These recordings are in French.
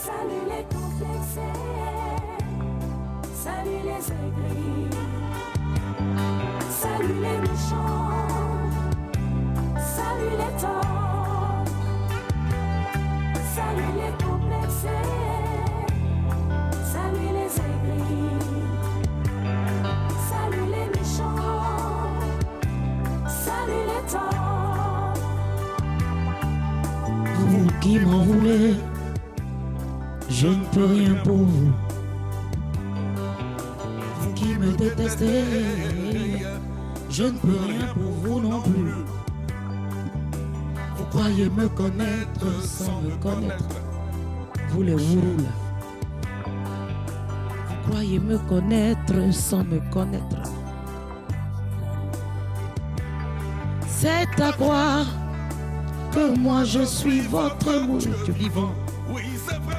Salut les complexés, salut les aigris, salut les méchants, salut les torts, salut les complexés, salut les aigris, salut les méchants, salut les torts. Vous qui m'en voulez, je ne peux rien pour vous. Vous qui me détestez, je ne peux rien pour vous non plus. Vous croyez me connaître sans me connaître, vous les wourous là. Vous croyez me connaître sans me connaître. C'est à croire que moi je suis votre moule vivant. Oui, c'est vrai.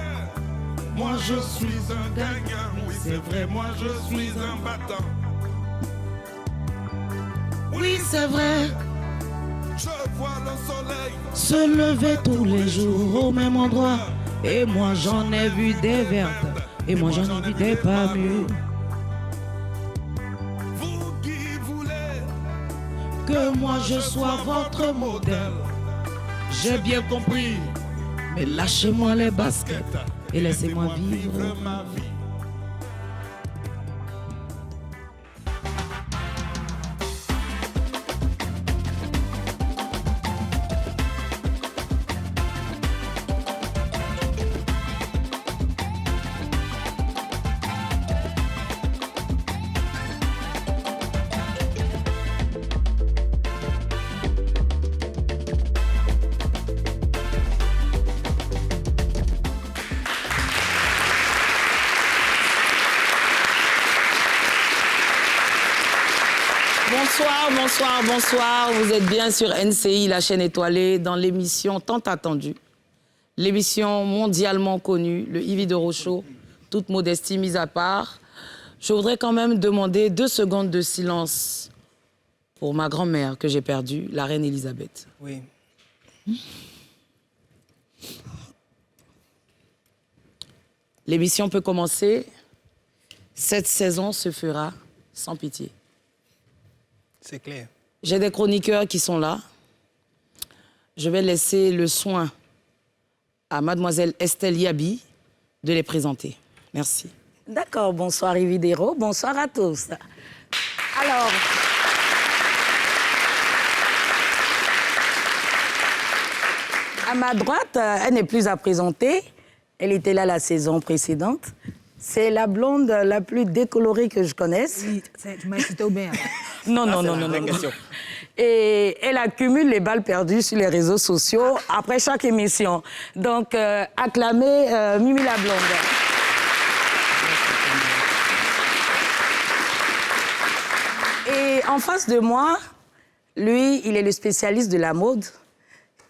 Moi je suis un Gagnant, oui, c'est vrai. Moi, je suis un battant. Oui, c'est vrai. Je vois le soleil Se lever tous les jours au même endroit. Et moi j'en ai vu des vertes. Et moi j'en ai vu des pas mûres. Vous qui voulez Que moi je sois votre modèle. J'ai bien compris. Mais lâchez-moi les baskets et laissez-moi vivre. ma vie. Bonsoir, vous êtes bien sur NCI, la chaîne étoilée, dans l'émission tant attendue, l'émission mondialement connue, le Yves de Rochaud, toute modestie mise à part. Je voudrais quand même demander 2 secondes de silence pour ma grand-mère que j'ai perdue, la reine Elisabeth. Oui. L'émission peut commencer. Cette saison se fera sans pitié. C'est clair. J'ai des chroniqueurs qui sont là. Je vais laisser le soin à mademoiselle Estelle Yabi de les présenter. Merci. D'accord, bonsoir Yvidero, bonsoir à tous. Alors, à ma droite, elle n'est plus à présenter. Elle était là la saison précédente. C'est la blonde la plus décolorée que je connaisse. Oui, tu m'as cité au bien. Non. Et elle accumule les balles perdues sur les réseaux sociaux après chaque émission. Donc, acclamez Mimi la blonde. Et en face de moi, lui, il est le spécialiste de la mode.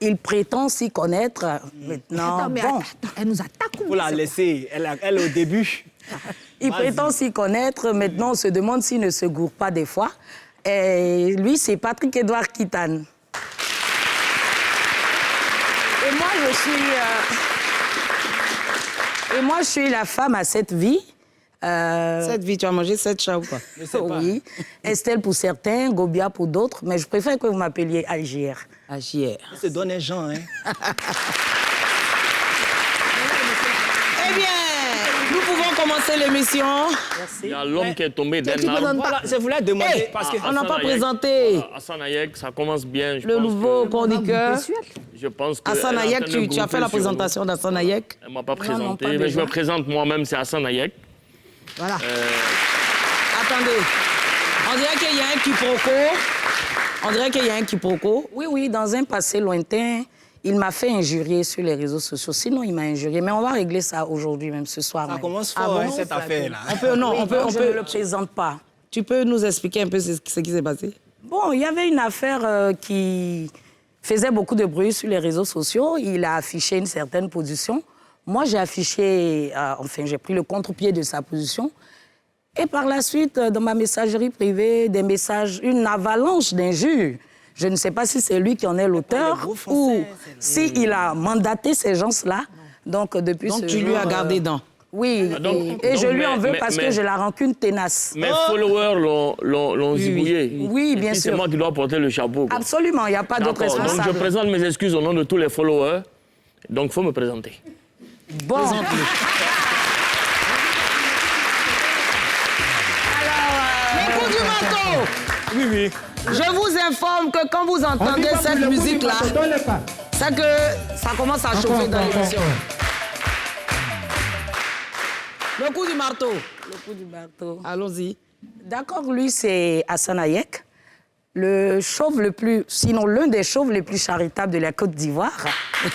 Il prétend s'y connaître. Maintenant, Attends, mais bon. attends, elle nous attaque. Faut la laisser. Elle au début. Il prétend s'y connaître. Maintenant, on se demande s'il ne se gourre pas des fois. Et lui, c'est Patrick-Edouard Kitane. Et moi, je suis la femme à 7 vies. 7 vies, tu as mangé 7 chats ou quoi? Oui. Estelle pour certains, Gobia pour d'autres. Mais je préfère que vous m'appeliez Algière. Algière. On se donne un genre, hein. Eh bien, nous pouvons commencer l'émission. Il y a l'homme qui est tombé d'un arbre. Voilà, je voulais demander, Hey, parce que... on n'a pas Hassan Hayek. présenté Hassan Hayek, ça commence bien. Je le pense nouveau que- chroniqueur. Je pense que Hassan elle est en Hayek, train de tu as fait grouper la sur nous. présentation d'Hassan Hayek. Elle ne m'a pas non, présenté, pas mais je déjà. me présente moi-même, c'est Hassan Hayek. Voilà. Attendez, on dirait qu'il y a un quiproquo. On dirait qu'il y a un quiproquo. Oui, dans un passé lointain, il m'a fait injurier sur les réseaux sociaux. Sinon, il m'a injurié. Mais on va régler ça aujourd'hui, même ce soir. Ça même. commence Ah fort, bon? hein, cette affaire-là. On peut, non, Oui, on peut, donc on je peut. ne le présente pas. Tu peux nous expliquer un peu ce qui s'est passé? Bon, il y avait une affaire qui faisait beaucoup de bruit sur les réseaux sociaux. Il a affiché une certaine position. Moi, j'ai affiché, j'ai pris le contre-pied de sa position. Et par la suite, dans ma messagerie privée, des messages, une avalanche d'injures. Je ne sais pas si c'est lui qui en est l'auteur gros ou français, s'il a mandaté ces gens-là Donc, depuis Donc, ce tu lui jour, as gardé dents. Oui, Ah, donc- et je donc, lui en veux mais- parce mais- que j'ai la rancune tenace. Mes followers l'ont zigouillé. Oui, Et bien puis, sûr. C'est moi qui dois porter le chapeau. quoi. Absolument, il n'y a pas d'autre D'accord, donc je responsable. présente mes excuses au nom de tous les followers. Donc, il faut me présenter. Bon. Le coup du marteau. Oui, oui. Je vous informe que quand vous entendez cette musique-là, c'est que ça commence à chauffer dans l'émission. Le coup du marteau. Le coup du marteau. Allons-y. D'accord, lui, c'est Hassan Hayek, le chauve le plus, sinon l'un des chauves les plus charitables de la Côte d'Ivoire. Et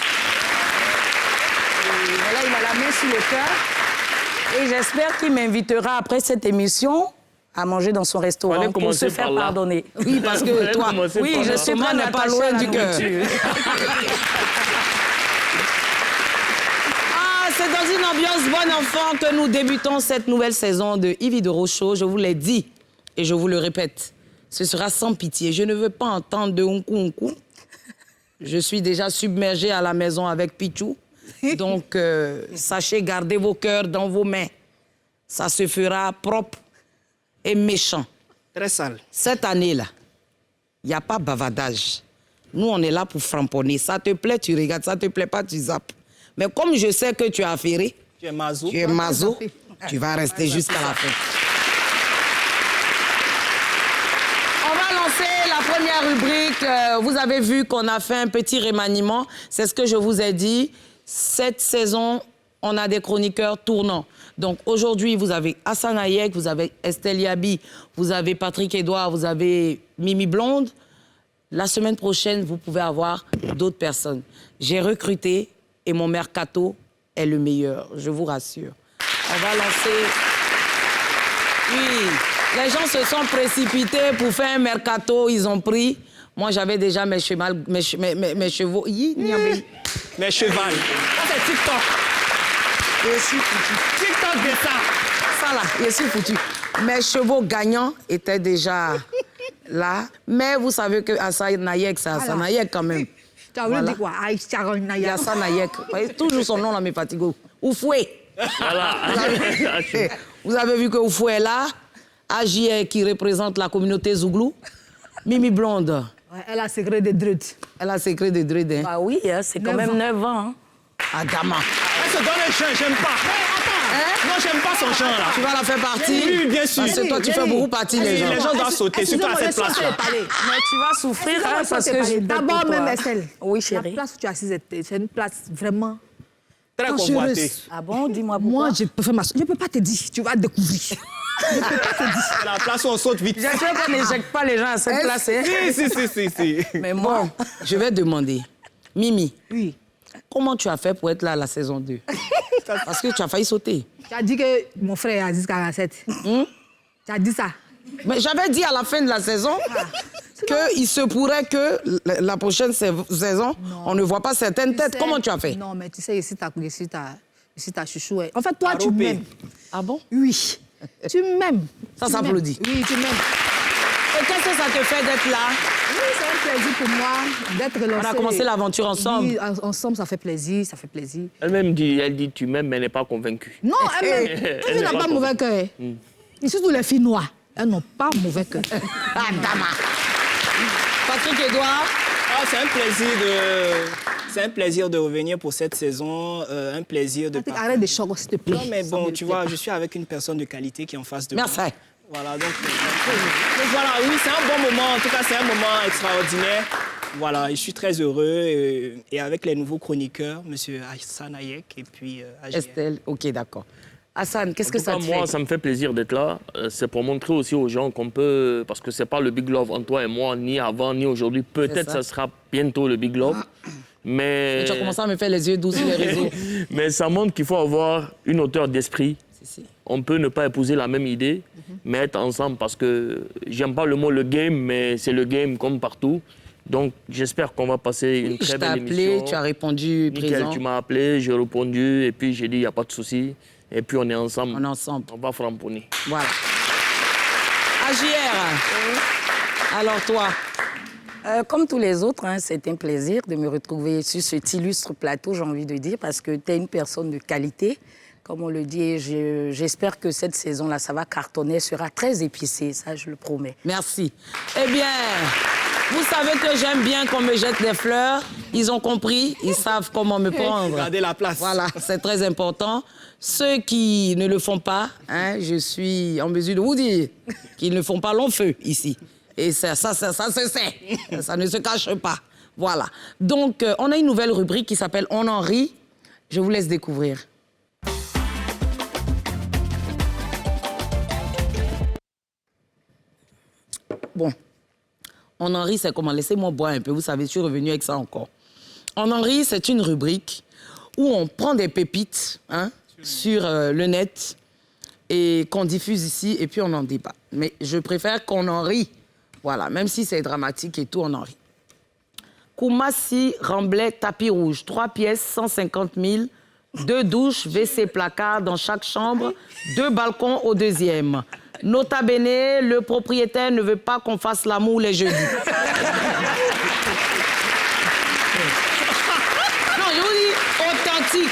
voilà, il a la main sur le cœur. Et j'espère qu'il m'invitera après cette émission à manger dans son restaurant Fallait pour commencer se faire par là. pardonner. Oui, parce que Fallait toi, commencer Oui, par je là. suis Thomas très n'est pas attachée loin à la du cœur. nourriture. Ah, c'est dans une ambiance bon enfant que nous débutons cette nouvelle saison de Yves de Rochaud. Je vous l'ai dit et je vous le répète, ce sera sans pitié. Je ne veux pas entendre de unku. Je suis déjà submergée à la maison avec Pichou. Donc, sachez garder vos cœurs dans vos mains. Ça se fera propre et méchant. Très sale. Cette année-là, il n'y a pas bavardage. Nous, on est là pour framponner. Ça te plaît, tu regardes. Ça te plaît pas, tu zappes. Mais comme je sais que tu as affairé, Tu es mazo. tu es mazo, tu vas rester jusqu'à la fin. On va lancer la première rubrique. Vous avez vu qu'on a fait un petit remaniement. C'est ce que je vous ai dit. Cette saison, on a des chroniqueurs tournants. Donc aujourd'hui, vous avez Hassan Hayek, vous avez Estelle Yabi, vous avez Patrick Edouard, vous avez Mimi Blonde. La semaine prochaine, vous pouvez avoir d'autres personnes. J'ai recruté et mon mercato est le meilleur, je vous rassure. On va lancer... Oui, les gens se sont précipités pour faire un mercato, ils ont pris. Moi, j'avais déjà mes chevaux. Mais cheval. Ça, c'est TikTok. Je suis foutu. TikTok de ça. Ça, là, je suis foutu. Mes chevaux gagnants étaient déjà là. Mais vous savez que Hassan Hayek, c'est Hassan Hayek quand même. Tu as voulu Voilà. dire quoi? Il y a Hassan Hayek. Vous voyez, toujours son nom là, mes fatigues. Oufoué. Voilà. Vous avez vu que Oufoué est là. Agier qui représente la communauté Zouglou. Mimi Blonde. Ouais, elle a secret de dread. Elle a secret de dread. Hein. Ah oui, hein, c'est quand 9 même 9 ans. Hein. Adama. Elle se donne un chien, j'aime pas. Non, j'aime pas son chien, là. Tu vas la faire partie. Oui, bien sûr. Parce que toi, tu fais beaucoup partie, les gens. Les gens doivent sauter, surtout à cette place-là. Mais tu vas souffrir hein, parce que je D'abord, même Estelle. Oui, La chérie. place où tu es assise, c'est une place vraiment Très dangereuse. convoité. Ah bon, dis-moi pourquoi. Moi, je peux faire ma... Je peux pas te dire. Tu vas découvrir. C'est la place où on saute vite. J'espère qu'on n'éjecte pas les gens à cette place. Hein. Si. Mais moi, Je vais demander. Mimi, Oui. comment tu as fait pour être là à la saison 2? Parce que tu as failli sauter. Tu as dit que mon frère a 10-47. Tu as dit ça. Mais j'avais dit à la fin de la saison qu'il se pourrait que la prochaine saison, on ne voit pas certaines têtes. Tu sais- Comment tu as fait? Non, mais tu sais, ici, ta chouchou. Ouais. En fait, toi, tu Aropé. m'aimes. Ah bon? Oui. Tu m'aimes. Ça Tu s'applaudit. m'aimes. Oui, tu m'aimes. Et qu'est-ce que ça te fait d'être là? Oui, c'est un plaisir pour moi d'être lancé. On a commencé l'aventure ensemble. Oui, ensemble, ça fait plaisir, ça fait plaisir. Elle-même dit tu m'aimes, mais elle n'est pas convaincue. Non, elle Elle fille n'est n'a pas pas mauvais cœur. Et surtout les filles noires, elles n'ont pas mauvais cœur. Adama. Patrick Edouard. Ah, c'est un plaisir de revenir pour cette saison, un plaisir de Patrick, arrête de choquer, s'il te plaît. Non, mais Ça bon, me tu plaît vois, pas. je suis avec une personne de qualité qui est en face de Merci. moi. Voilà, donc voilà, oui, c'est un bon moment. En tout cas, c'est un moment extraordinaire. Voilà, je suis très heureux et avec les nouveaux chroniqueurs, M. Hassan Hayek et puis Agier. Estelle, ok, d'accord. Hassan, qu'est-ce que En tout ça cas, te moi, fait? ça me fait plaisir d'être là. C'est pour montrer aussi aux gens qu'on peut... Parce que c'est pas le Big Love entre toi et moi, ni avant, ni aujourd'hui. Peut-être ça. ça sera bientôt le Big Love. Mais... Tu as commencé à me faire les yeux doux sur les réseaux. Mais ça montre qu'il faut avoir une hauteur d'esprit. Si. On peut ne pas épouser la même idée, mais être ensemble parce que j'aime pas le mot le game, mais c'est le game comme partout. Donc j'espère qu'on va passer une Je très t'ai belle appelé, émission. tu as répondu Nickel, présent. tu m'as appelé, j'ai répondu et puis j'ai dit il n'y a pas de souci. Et puis on est ensemble. On est ensemble. On va framponner. Voilà. Agière. Alors toi, Comme tous les autres, hein, c'est un plaisir de me retrouver sur cet illustre plateau, j'ai envie de dire, parce que tu es une personne de qualité. Comme on le dit, et j'espère que cette saison-là, ça va cartonner, sera très épicé, ça je le promets. Merci. Eh bien, vous savez que j'aime bien qu'on me jette des fleurs. Ils ont compris, ils savent comment me prendre. Gardez la place. Voilà, c'est très important. Ceux qui ne le font pas, hein, je suis en mesure de vous dire qu'ils ne font pas long feu ici. Et ça se sait. Ça ne se cache pas. Voilà. Donc, on a une nouvelle rubrique qui s'appelle On en rit. Je vous laisse découvrir. Bon, On en rit, c'est comment? Laissez-moi boire un peu, vous savez, je suis revenue avec ça encore. On en rit, c'est une rubrique où on prend des pépites hein, sur le net et qu'on diffuse ici et puis on en débat. Mais je préfère qu'on en rit. Voilà, même si c'est dramatique et tout, on en rit. Koumassi, Remblai, tapis rouge, 3 pièces, 150 000, 2 douches, WC placard dans chaque chambre, 2 balcons au deuxième. Nota bene, le propriétaire ne veut pas qu'on fasse l'amour les jeudis. Non, je vous dis, authentique.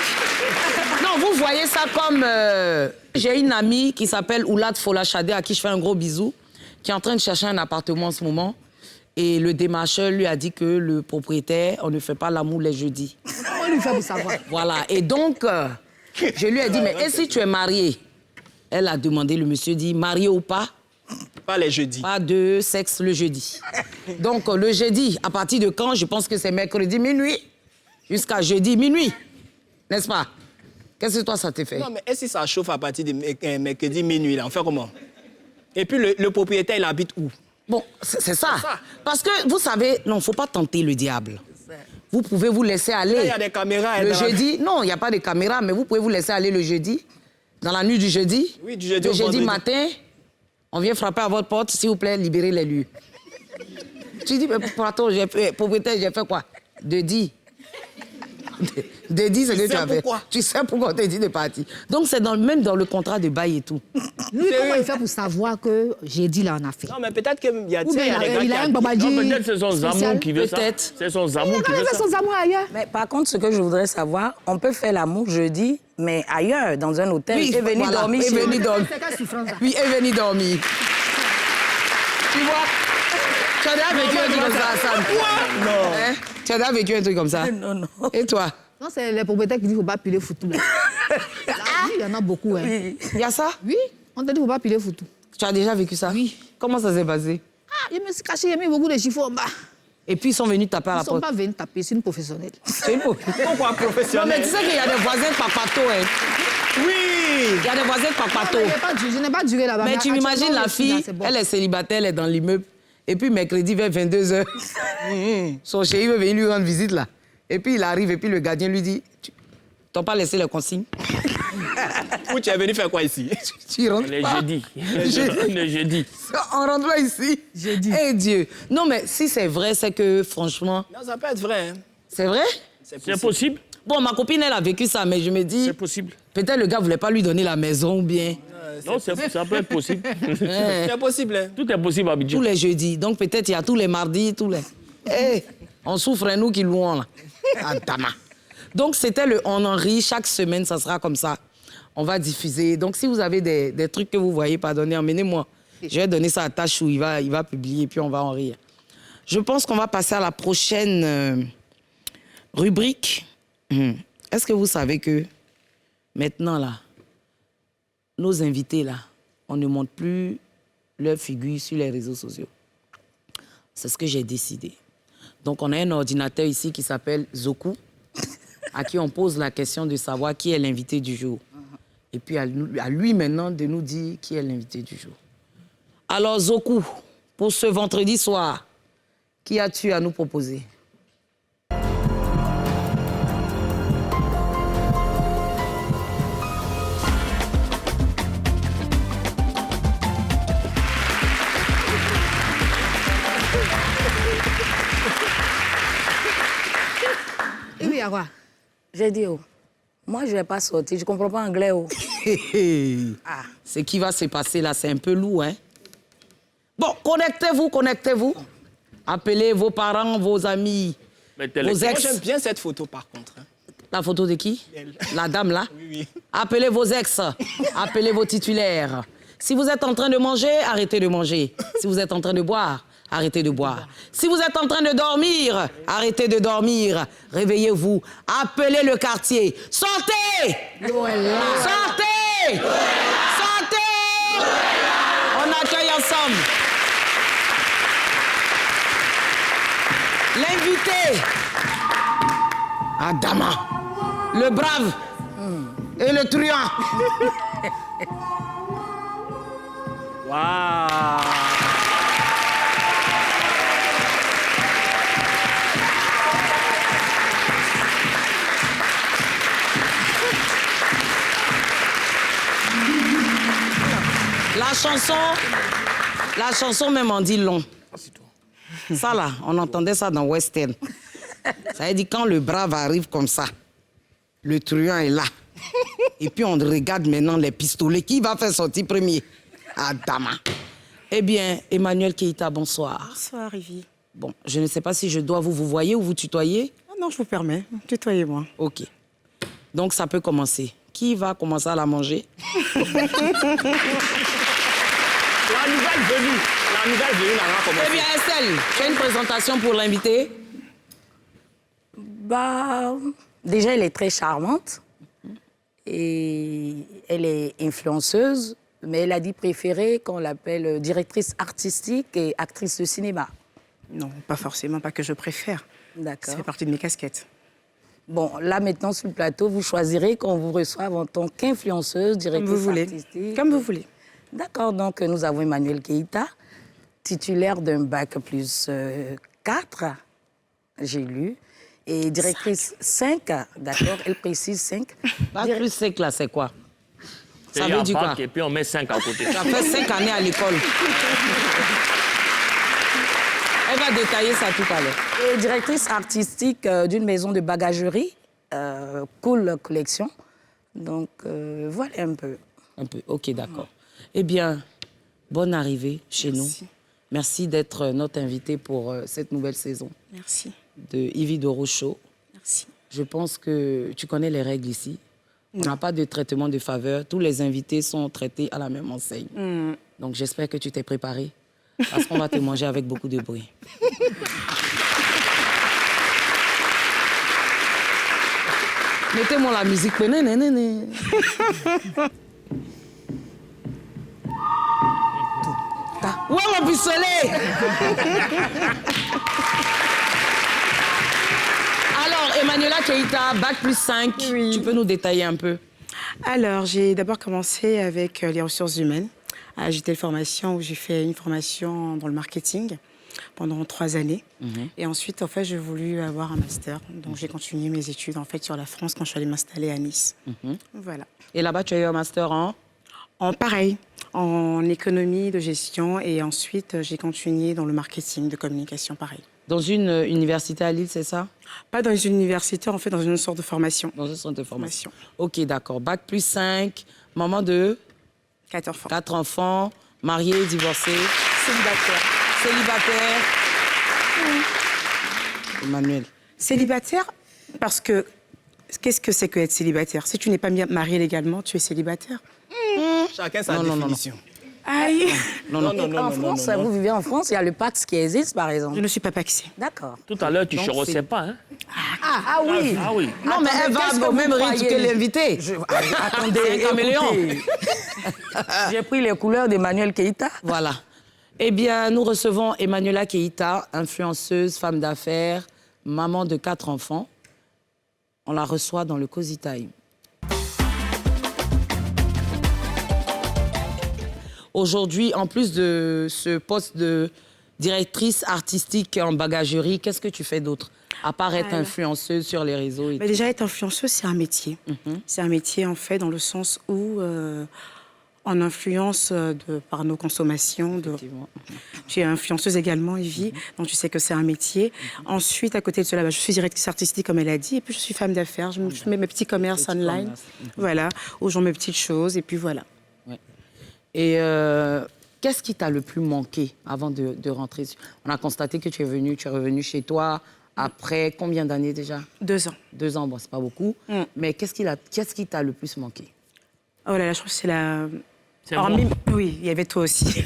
Non, vous voyez ça comme... J'ai une amie qui s'appelle Oulad Folachade, à qui je fais un gros bisou, qui est en train de chercher un appartement en ce moment. Et le démarcheur lui a dit que le propriétaire, on ne fait pas l'amour les jeudis. On lui fait pour savoir. Voilà. Et donc, je lui ai dit, mais et si tu es marié? Elle a demandé, le monsieur dit, marié ou pas? Pas les jeudis. Pas de sexe le jeudi. Donc, le jeudi, à partir de quand? Je pense que c'est mercredi minuit jusqu'à jeudi minuit. N'est-ce pas? Qu'est-ce que toi, ça te fait? Non, mais est-ce que ça chauffe à partir de mercredi minuit, là? On fait comment? Et puis, le propriétaire, il habite où? Bon, c'est ça. Parce que, vous savez, non, il ne faut pas tenter le diable. Vous pouvez vous laisser aller. Là, il y a des caméras. Le jeudi, non, il n'y a pas de caméra, mais vous pouvez vous laisser aller le jeudi. Dans la nuit du jeudi, oui, du jeudi le au jeudi vendredi. matin, on vient frapper à votre porte, s'il vous plaît, libérez les lieux. Tu dis, mais propriétaire, j'ai fait quoi? De dit. De dit, c'est que tu as fait. Pourquoi? Tu sais pourquoi on t'a dit de partir. Donc, c'est même dans le contrat de bail et tout. Lui, comment il fait pour savoir que j'ai dit là, on a fait? Non, mais peut-être qu'il y a Ou des bien gars il a un qui... babadji. Non, peut-être c'est son spécial. Zamou qui veut ça. Peut-être. C'est son Zamou qui Il veut a ça. son amour ailleurs. Mais par contre, ce que je voudrais savoir, on peut faire l'amour jeudi, mais ailleurs, dans un hôtel, Oui, et venir voilà, dormir et chez venir lui. dormir. C'est quelle souffrance là? Oui, et venir dormir. Tu vois? Tu as déjà vécu un truc comme ça, Hassan? Non. Hein? Tu as déjà vécu un truc comme ça? Non, non. Et toi? Non, c'est les propriétaires qui disent qu'il ne faut pas piler foutu. Là. Là, oui, il y en a beaucoup. Hein. Oui. Il y a ça? Oui, on te dit qu'il ne faut pas piler foutu. Tu as déjà vécu ça? Oui. Comment ça s'est passé? Ah, je me suis caché, j'ai mis beaucoup de chiffons en bas. Et puis ils sont venus taper à Ils la ne sont porte. pas venus taper, c'est une professionnelle. C'est une Pourquoi Non, professionnel? mais tu sais qu'il y a des voisins papato, hein. Oui. Il y a des voisins papato. Je n'ai pas duré là-bas. Mais tu m'imagines actuellement, la je suis là, fille, c'est bon. elle est célibataire, elle est dans l'immeuble. Et puis mercredi vers 22h, son chéri veut venir lui rendre visite là. Et puis il arrive et puis le gardien lui dit, tu t'as pas laissé les consignes? Où tu es venu faire quoi ici? Tu rentres Les pas. jeudis. Jeudi. Le jeudi. On rentre pas ici. Jeudi. Eh Dieu. Non mais si c'est vrai, c'est que franchement, Non, ça peut être vrai. Hein. c'est vrai? C'est possible. Bon, ma copine, elle a vécu ça, mais je me dis, C'est possible. peut-être le gars voulait pas lui donner la maison ou bien. Non, ça peut être possible. Hein. C'est possible. Hein. Tout est possible à Abidjan. Tous les jeudis. Donc peut-être il y a tous les mardis, tous les... Eh, on souffre, hein, nous qui louons là. Antama. Donc c'était le On en rit. Chaque semaine, ça sera comme ça. On va diffuser. Donc si vous avez des trucs que vous voyez, pardonnez, emmenez-moi. Je vais donner ça à Tachou, il va publier, puis on va en rire. Je pense qu'on va passer à la prochaine rubrique. Est-ce que vous savez que maintenant, là, nos invités, là, on ne montre plus leur figure sur les réseaux sociaux. C'est ce que j'ai décidé. Donc, on a un ordinateur ici qui s'appelle Zoku, à qui on pose la question de savoir qui est l'invité du jour. Et puis, à lui maintenant de nous dire qui est l'invité du jour. Alors, Zoku, pour ce vendredi soir, qui as-tu à nous proposer? Et puis, il y a quoi? J'ai dit, oh, moi, je ne vais pas sortir, je ne comprends pas anglais. Oh. Ah, ce qui va se passer là, c'est un peu lourd, hein? Bon, connectez-vous. Appelez vos parents, vos amis, Mettez-les. vos Moi, ex. j'aime bien cette photo, par contre. Hein. La photo de qui? Elle. La dame là? Oui. Appelez vos ex, appelez vos titulaires. Si vous êtes en train de manger, arrêtez de manger. Si vous êtes en train de boire, arrêtez de boire. Si vous êtes en train de dormir, arrêtez de dormir. Réveillez-vous. Appelez le quartier. Sortez! Sortez! Sortez! On accueille ensemble. L'invité. Adama. Le brave. Et le truand. Waouh. La chanson même en dit long. Ça là, on entendait ça dans Western. Ça veut dire quand le brave arrive comme ça, le truand est là. Et puis on regarde maintenant les pistolets. Qui va faire sortir premier? Adama. Eh bien, Emmanuel Keïta, bonsoir. Bonsoir, Ivy. Bon, je ne sais pas si je dois vous voyez ou vous tutoyer. Ah non, je vous permets. Tutoyez-moi. Ok. Donc ça peut commencer. Qui va commencer à la manger? La nouvelle venue. La nouvelle venue n'a pas commencé. Eh bien, Estelle, tu as une présentation pour l'invité? Bah, déjà, elle est très charmante. Et elle est influenceuse. Mais elle a dit préférée qu'on l'appelle directrice artistique et actrice de cinéma. Non, pas forcément, pas que je préfère. Ça D'accord. fait partie de mes casquettes. Bon, là, maintenant, sur le plateau, vous choisirez qu'on vous reçoive en tant qu'influenceuse, Comme directrice vous voulez. artistique. Comme vous voulez. D'accord, donc nous avons Emmanuel Keïta, titulaire d'un bac plus 4, j'ai lu, et directrice 5, d'accord, elle précise 5. Bac plus 5 là, c'est quoi? Ça Il y veut a dire quoi? bac et puis on met 5 à côté. Ça fait 5 années à l'école. Elle va détailler ça tout à l'heure. Et directrice artistique d'une maison de bagagerie, Cool Collection. Donc, voilà un peu. Un peu, ok, d'accord. Eh bien, bonne arrivée chez nous. Merci d'être notre invité pour cette nouvelle saison Merci. de Ivy de Rochaud. Merci. Je pense que tu connais les règles ici. On n'a pas de traitement de faveur. Tous les invités sont traités à la même enseigne. Donc, j'espère que tu t'es préparé parce qu'on va te manger avec beaucoup de bruit. Mettez-moi la musique. Nénénéné. Où est mon pistolet? Alors, Emmanuela Keïta, bac plus 5, Oui. tu peux nous détailler un peu? Alors, j'ai d'abord commencé avec les ressources humaines à Agitel Formation, où j'ai fait une formation dans le marketing pendant 3 années. Et ensuite, en fait, j'ai voulu avoir un master. Donc, j'ai continué mes études, en fait, sur la France quand je suis allée m'installer à Nice. Voilà. Et là-bas, tu as eu un master en? Pareil, en économie de gestion. Et ensuite, j'ai continué dans le marketing de communication, pareil. Dans une université à Lille, c'est ça? Pas dans une université, en fait, dans une sorte de formation. Dans un centre de formation. Ok, d'accord. Bac plus 5, maman de 4 enfants. 4 enfants, mariée, divorcée, Célibataire. célibataire. Emmanuel. Célibataire, parce que qu'est-ce que c'est que être célibataire? Si tu n'es pas marié légalement, tu es célibataire. Chacun sa Non, non, non, non. définition. Aïe. Non, non, non, En France, vous vivez en France, il y a le Pax qui existe, par exemple. Je ne suis pas paxée. D'accord. Tout à l'heure, tu ne Donc, chorossais c'est- pas, hein? Ah oui. Ah oui. Non, mais elle qu'est-ce que va au vous même rythme croyez? que l'invité. Attendez, C'est un caméléon. écoutez. J'ai pris les couleurs d'Emmanuel Keïta. Voilà. Eh bien, nous recevons Emmanuela Keïta, influenceuse, femme d'affaires, maman de 4 enfants. On la reçoit dans le Cozy Time. Aujourd'hui, en plus de ce poste de directrice artistique en bagagerie, qu'est-ce que tu fais d'autre? À part être Alors. influenceuse sur les réseaux et Mais tout. déjà, être influenceuse, c'est un métier. C'est un métier, en fait, dans le sens où on influence par nos consommations. Effectivement. Tu es influenceuse également, Evie, donc tu sais que c'est un métier. Ensuite, à côté de cela, je suis directrice artistique, comme elle a dit, et puis je suis femme d'affaires. Je fais mes petits commerces Petit online, commerce. voilà, où j'en mes petites choses, et puis voilà. Et Qu'est-ce qui t'a le plus manqué avant de rentrer? On a constaté que tu es revenu chez toi après combien d'années déjà? 2 ans. 2 ans, bon, c'est pas beaucoup. Mais qu'est-ce qui t'a le plus manqué? Oh là là, je trouve que c'est la... C'est Hormis... bon. Oui, il y avait toi aussi.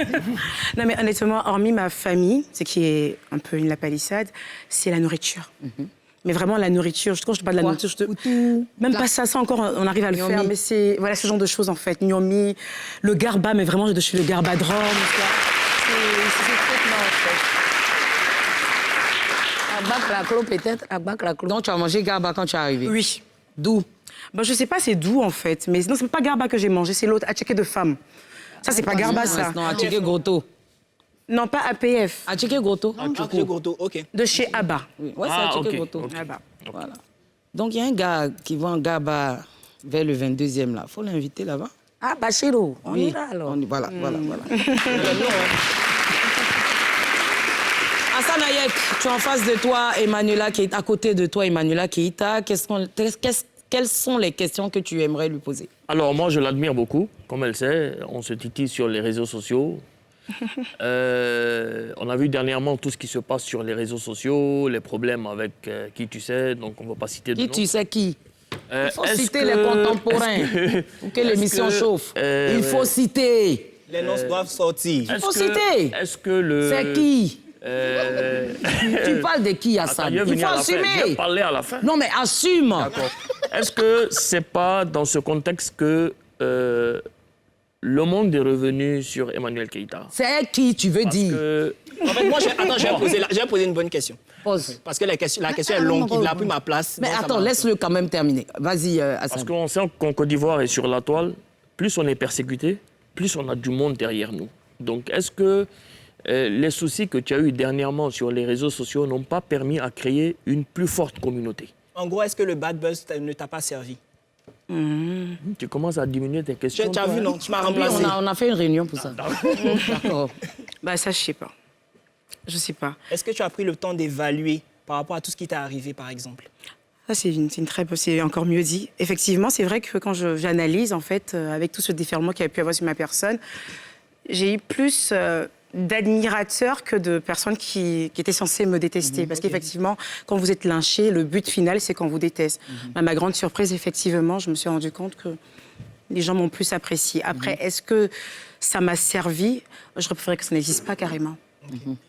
Non, mais honnêtement, hormis ma famille, ce qui est un peu la palissade, c'est la nourriture. Mais vraiment, la nourriture, quand je te parle de la nourriture, même pas ça encore, on arrive à le faire, mais c'est voilà, ce genre de choses, en fait. Gnomi, le garba, mais vraiment, je suis le garba de Rome. C'est complètement, en fait. À Baclaclo, peut-être. À Baclaclo. Donc, tu as mangé garba quand tu es arrivé? Oui. D'où? Ben, je sais pas, c'est d'où, en fait. Mais non, c'est pas garba que j'ai mangé, c'est l'autre, attiqué de femme. Ça, c'est pas garba, ça. Non, attiqué Grotto. Non, pas APF. Attiqué Grotto? Attiqué Grotto, ok. De chez Abba. Oui, ouais, c'est Ah, attiqué ok, Grotto. ok. Abba. Voilà. Donc, il y a un gars qui vend un garba vers le 22e, là. Il faut l'inviter là-bas. Ah, Bachiro, on ira alors. Voilà. Hassan Hayek, tu es en face de toi, Emmanuela Keïta, à côté de toi, Emmanuela Keïta. Quelles sont les questions que tu aimerais lui poser? Alors, moi, je l'admire beaucoup. Comme elle sait, on se titille sur les réseaux sociaux. On a vu dernièrement tout ce qui se passe sur les réseaux sociaux, les problèmes avec qui tu sais, donc on ne va pas citer de nom. Qui tu sais qui? Il faut est-ce citer que- les contemporains pour que l'émission chauffe. Il faut citer. Les noces doivent sortir. faut citer. Est-ce que le... C'est qui? euh, Tu parles de qui, Hassan? Attends, je vais Il venir faut à la fin. Je vais assumer. parler à la fin. Non, mais assume. D'accord. Est-ce que c'est pas dans ce contexte que le monde est revenu sur Emmanuel Keïta? C'est qui, tu veux Parce dire? que... En fait, moi, je vais poser une bonne question. Pose. Parce que la question est longue, il a pris ma place. Mais donc ça attends, m'a- laisse-le quand même terminer. Vas-y, Parce Hassan. qu'on sent qu'en Côte d'Ivoire et sur la toile, plus on est persécuté, plus on a du monde derrière nous. Donc, est-ce que les soucis que tu as eus dernièrement sur les réseaux sociaux n'ont pas permis à créer une plus forte communauté? En gros, est-ce que le bad buzz ne t'a pas servi? Tu commences à diminuer tes questions. Tu as toi, vu, hein? non? Tu m'as Oui, remplacé. on a fait une réunion pour ça. D'accord. Bah, ça, je sais pas. Je sais pas. Est-ce que tu as pris le temps d'évaluer par rapport à tout ce qui t'est arrivé, par exemple? Ça, c'est encore mieux dit. Effectivement, c'est vrai que quand j'analyse, en fait, avec tout ce déferlement qu'il y a pu avoir sur ma personne, j'ai eu plus d'admirateurs que de personnes qui étaient censées me détester. Parce qu'effectivement, quand vous êtes lynché, le but final, c'est qu'on vous déteste. À ma grande surprise, effectivement, je me suis rendu compte que les gens m'ont plus apprécié. Après, est-ce que ça m'a servi? Je préférerais que ça n'existe pas carrément.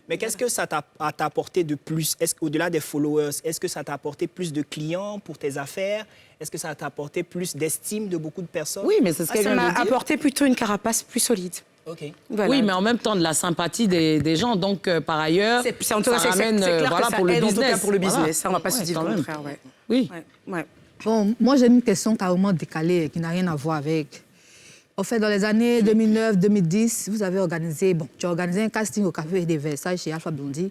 Mais qu'est-ce que ça t'a apporté de plus? Est-ce qu'au-delà des followers, est-ce que ça t'a apporté plus de clients pour tes affaires? Est-ce que ça t'a apporté plus d'estime de beaucoup de personnes? Oui, mais c'est ce qu'elle Ça vient m'a de dire. apporté plutôt une carapace plus solide. OK. Voilà. Oui, mais en même temps, de la sympathie des gens. Donc, par ailleurs, En tout cas, ça ramène c'est clair voilà, que ça pour le aide en tout business. cas pour le business. Voilà. Ça, on ne va pas se dire quand le même. contraire. Ouais. Oui. Ouais. Bon, moi, j'ai une question carrément décalée qui n'a rien à voir avec. En fait, dans les années 2009-2010, vous avez organisé, tu as organisé un casting au Café des Versailles chez Alpha Blondy.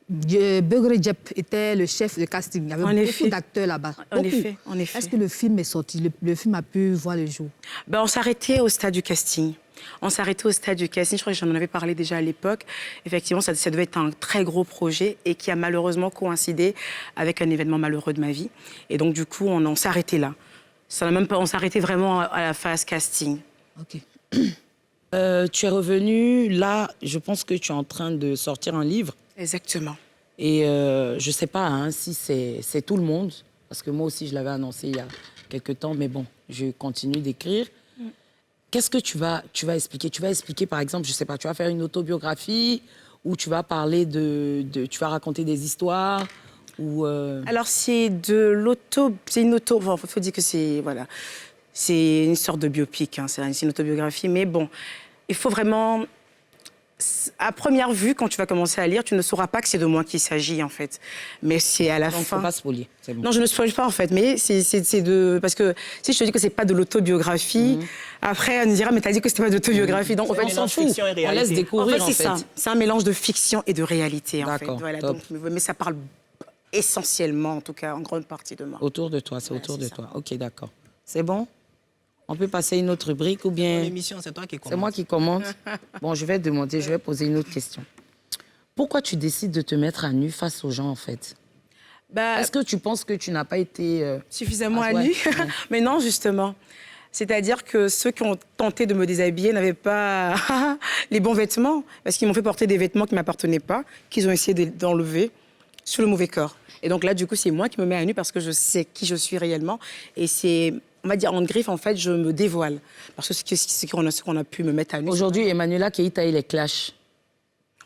Beugre Diep était le chef de casting. Il y avait En beaucoup effet. d'acteurs là-bas. En Beaucoup. effet, en effet. Est-ce que le film est sorti? Le film a pu voir le jour? Ben, on s'arrêtait au stade du casting. Je crois que j'en avais parlé déjà à l'époque. Effectivement, ça devait être un très gros projet et qui a malheureusement coïncidé avec un événement malheureux de ma vie. Et donc, du coup, on s'est arrêté là. On s'est arrêté vraiment à la phase casting. OK. Tu es revenu, là, je pense que tu es en train de sortir un livre. Exactement. Et je ne sais pas hein, si c'est tout le monde, parce que moi aussi, je l'avais annoncé il y a quelques temps, mais bon, je continue d'écrire. Qu'est-ce que tu vas expliquer? Tu vas expliquer, par exemple, je ne sais pas, tu vas faire une autobiographie ou tu vas parler tu vas raconter des histoires ou Alors, c'est une auto... Enfin, il faut dire que c'est une sorte de biopic, hein, c'est une autobiographie. Mais bon, il faut vraiment... À première vue, quand tu vas commencer à lire, tu ne sauras pas que c'est de moi qu'il s'agit, en fait. Mais c'est à la donc, fin... faut pas spoiler. C'est bon. Non, je ne spoil pas, en fait, mais c'est de... Parce que si je te dis que c'est pas de l'autobiographie, après, on me dira, mais t'as dit que c'était pas de l'autobiographie. Donc, en fait, On s'en fout. fiction et On laisse réalité. découvrir, en fait, c'est ça. C'est un mélange de fiction et de réalité, en fait. D'accord, Voilà, top. donc, mais ça parle essentiellement, en tout cas, en grande partie de moi. Autour de toi, c'est Voilà, autour c'est de ça. toi. Ok, d'accord. C'est bon? On peut passer à une autre rubrique ou bien... L'émission, c'est toi qui commence. C'est moi qui commente. Bon, je vais demander, je vais poser une autre question. Pourquoi tu décides de te mettre à nu face aux gens, en fait? Bah, Est-ce que tu penses que tu n'as pas été... suffisamment Ah, à ouais. nu. Ouais. Mais non, justement. C'est-à-dire que ceux qui ont tenté de me déshabiller n'avaient pas les bons vêtements, parce qu'ils m'ont fait porter des vêtements qui ne m'appartenaient pas, qu'ils ont essayé d'enlever sur le mauvais corps. Et donc là, du coup, c'est moi qui me mets à nu parce que je sais qui je suis réellement. Et c'est, on va dire, en griffe, en fait, je me dévoile. Parce que ce qu'on a pu me mettre à nu. Aujourd'hui, Emmanuela Keïta, il est clash.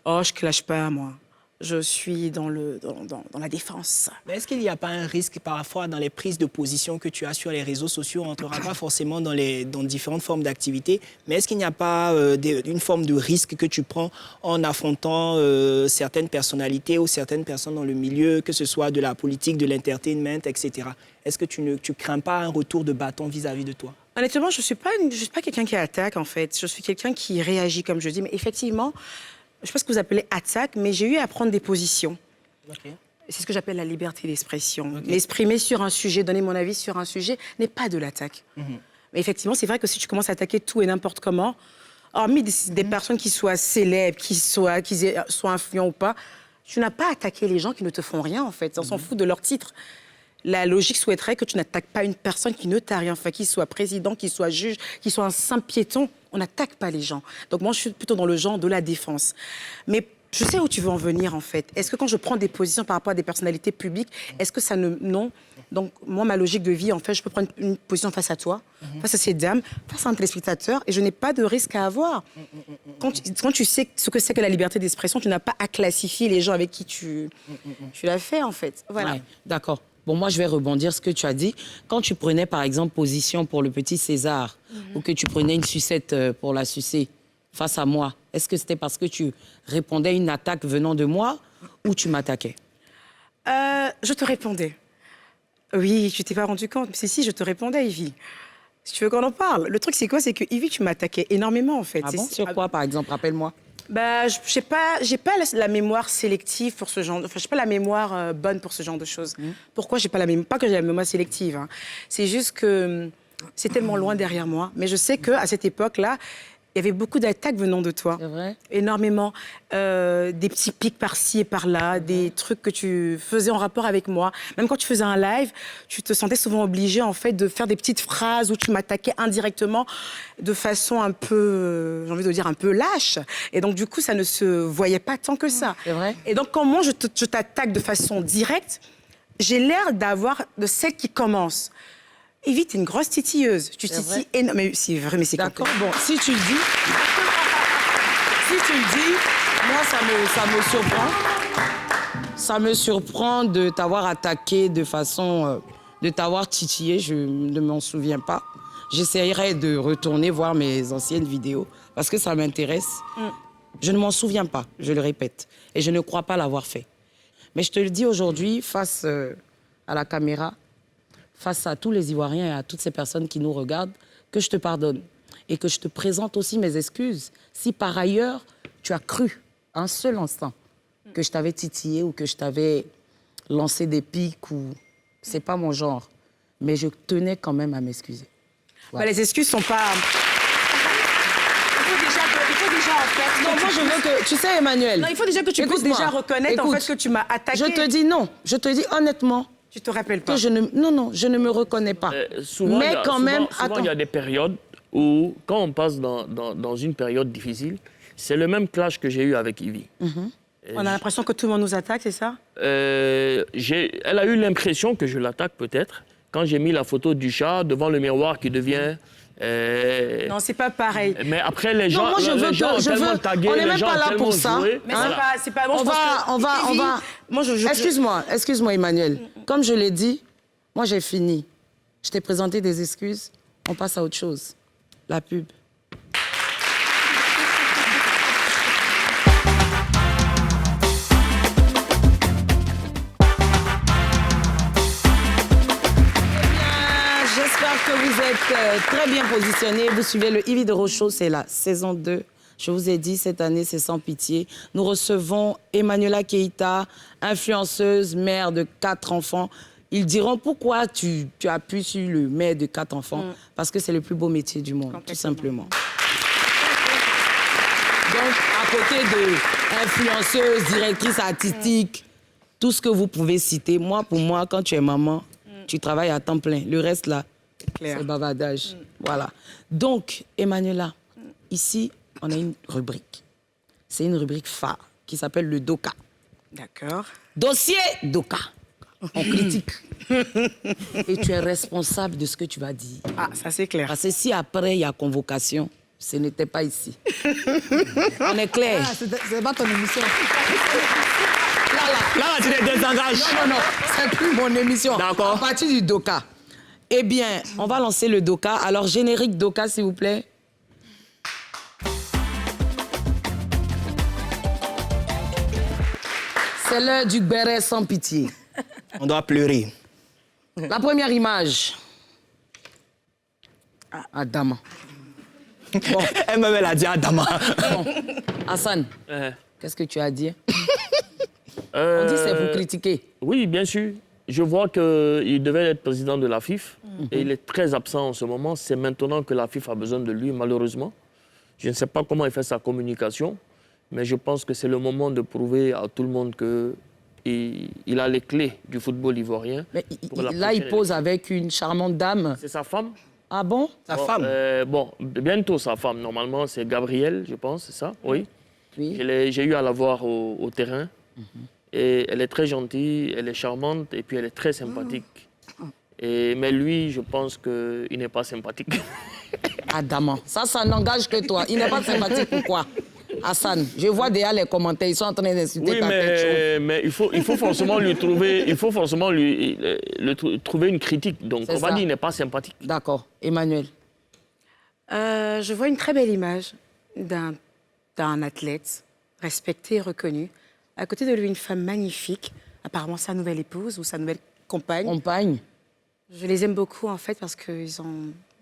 Oh, je clash pas, moi. Je suis dans la défense. Mais est-ce qu'il n'y a pas un risque parfois dans les prises de position que tu as sur les réseaux sociaux? On n'entrera pas forcément dans différentes formes d'activités, mais est-ce qu'il n'y a pas une forme de risque que tu prends en affrontant certaines personnalités ou certaines personnes dans le milieu, que ce soit de la politique, de l'entertainment, etc. Est-ce que tu ne crains pas un retour de bâton vis-à-vis de toi? Honnêtement, je ne suis pas quelqu'un qui attaque, en fait. Je suis quelqu'un qui réagit, comme je dis. Mais effectivement, je ne sais pas ce que vous appelez attaque, mais j'ai eu à prendre des positions. Okay. C'est ce que j'appelle la liberté d'expression. Okay. M'exprimer sur un sujet, donner mon avis sur un sujet, n'est pas de l'attaque. Mais effectivement, c'est vrai que si tu commences à attaquer tout et n'importe comment, hormis des personnes qui soient célèbres, qui soient influents ou pas, tu n'as pas attaqué les gens qui ne te font rien, en fait. On s'en fout de leur titre. La logique souhaiterait que tu n'attaques pas une personne qui ne t'a rien fait, qu'il soit président, qu'il soit juge, qu'il soit un simple piéton. On n'attaque pas les gens. Donc moi, je suis plutôt dans le genre de la défense. Mais je sais où tu veux en venir, en fait. Est-ce que quand je prends des positions par rapport à des personnalités publiques, est-ce que ça ne... Non. Donc moi, ma logique de vie, en fait, je peux prendre une position face à toi, face à ces dames, face à un téléspectateur, et je n'ai pas de risque à avoir. Quand tu sais ce que c'est que la liberté d'expression, tu n'as pas à classifier les gens avec qui tu l'as fait, en fait. Voilà. Ouais, d'accord. Bon, moi, je vais rebondir ce que tu as dit. Quand tu prenais, par exemple, position pour le petit César, ou que tu prenais une sucette pour la sucer face à moi, est-ce que c'était parce que tu répondais à une attaque venant de moi ou tu m'attaquais? Je te répondais. Oui, tu t'es pas rendu compte. Mais si, je te répondais, Ivy. Si tu veux qu'on en parle. Le truc, c'est quoi? C'est que Ivy, tu m'attaquais énormément, en fait. Ah bon? Sur quoi, par exemple? Rappelle-moi. Bah, j'ai pas la mémoire sélective pour ce genre. Enfin, j'ai pas la mémoire bonne pour ce genre de choses. Pourquoi j'ai pas la mémoire? Pas que j'ai la mémoire sélective. Hein. C'est juste que c'est tellement loin derrière moi. Mais je sais que à cette époque-là, il y avait beaucoup d'attaques venant de toi. C'est vrai? Énormément. Des petits pics par-ci et par-là, des trucs que tu faisais en rapport avec moi. Même quand tu faisais un live, tu te sentais souvent obligé, en fait, de faire des petites phrases où tu m'attaquais indirectement de façon un peu, j'ai envie de dire, un peu lâche. Et donc, du coup, ça ne se voyait pas tant que ça. C'est vrai? Et donc, quand moi, je t'attaque de façon directe, j'ai l'air de celle qui commence. Evie, t'es une grosse titilleuse. Tu titilles énormément. Mais c'est vrai, mais c'est d'accord. Bon, si tu le dis, moi, ça me surprend. Ça me surprend de t'avoir attaqué de façon, de t'avoir titillé. Je ne m'en souviens pas. J'essaierai de retourner voir mes anciennes vidéos parce que ça m'intéresse. Je ne m'en souviens pas, je le répète. Et je ne crois pas l'avoir fait. Mais je te le dis aujourd'hui, face à la caméra, face à tous les Ivoiriens et à toutes ces personnes qui nous regardent, que je te pardonne et que je te présente aussi mes excuses. Si par ailleurs, tu as cru un seul instant que je t'avais titillé ou que je t'avais lancé des pics, ou c'est pas mon genre, mais je tenais quand même à m'excuser. Voilà. Bah, les excuses sont pas... Il faut déjà en fait... Non, moi je veux que... Tu sais, Emmanuel... Non, il faut déjà que tu puisses déjà reconnaître en fait que tu m'as attaqué. Je te dis non. Je te dis honnêtement... Tu te rappelles pas? Que je ne... Non, je ne me reconnais pas. Souvent, mais quand même... Souvent, il y a des périodes où, quand on passe dans une période difficile, c'est le même clash que j'ai eu avec Ivy. On a l'impression que tout le monde nous attaque, c'est ça? Elle a eu l'impression que je l'attaque peut-être quand j'ai mis la photo du chat devant le miroir qui devient... Non, c'est pas pareil. Mais après, les gens, non, moi, les gens ont tellement tagué, on n'est les même gens pas ont là tellement pour ça. joué. Mais Hein? c'est pas... Bon, on va... Moi, Excuse-moi, Emmanuel. Comme je l'ai dit, moi, j'ai fini. Je t'ai présenté des excuses. On passe à autre chose. La pub. J'espère que vous êtes très bien positionnés. Vous suivez le Ivy de Rochaud, c'est la saison 2. Je vous ai dit, cette année, c'est sans pitié. Nous recevons Emmanuela Keïta, influenceuse, mère de 4 enfants. Ils diront pourquoi tu as pu sur le mère de 4 enfants. Parce que c'est le plus beau métier du monde, tout simplement. Donc, à côté de influenceuse, directrice artistique, tout ce que vous pouvez citer, pour moi, quand tu es maman, tu travailles à temps plein. Le reste, là, clair. C'est bavardage. Voilà. Donc, Emmanuela, ici, on a une rubrique. C'est une rubrique phare qui s'appelle le DOCA. D'accord. Dossier DOCA. On critique. Et tu es responsable de ce que tu vas dire. Ah, ça c'est clair. Parce que si après, il y a convocation, ce n'était pas ici. On est clair. Ah, c'est pas ton émission. Là, tu te désengages. Non, c'est plus mon émission. D'accord. À partir du DOCA. Eh bien, on va lancer le DOCA. Alors, générique DOCA, s'il vous plaît. C'est l'heure du béret sans pitié. On doit pleurer. La première image. Adama. Bon, Elle-même, elle a dit Adama. bon. Hassan, qu'est-ce que tu as à dire? On dit c'est vous critiquer. Oui, bien sûr. Je vois qu'il devait être président de la FIF et il est très absent en ce moment. C'est maintenant que la FIF a besoin de lui, malheureusement. Je ne sais pas comment il fait sa communication, mais je pense que c'est le moment de prouver à tout le monde qu'il a les clés du football ivoirien. Mais pour la là, il prochaine pose avec une charmante dame. C'est sa femme. Ah bon? Sa femme. Bon, bientôt sa femme. Normalement, c'est Gabrielle, je pense, c'est ça? Oui. Oui. J'ai eu à la voir au terrain. Et elle est très gentille, elle est charmante et puis elle est très sympathique. Mais lui, je pense qu'il n'est pas sympathique. Adama, ça n'engage que toi. Il n'est pas sympathique, pourquoi? Hassan, je vois déjà les commentaires, ils sont en train d'insulter Oui, ta tête. mais il faut forcément lui trouver, trouver une critique. Donc C'est on va ça. dire qu'il n'est pas sympathique. D'accord. Emmanuel. Je vois une très belle image d'un athlète respecté et reconnu. À côté de lui, une femme magnifique, apparemment sa nouvelle épouse ou sa nouvelle compagne. Compagne. Je les aime beaucoup en fait parce qu'ils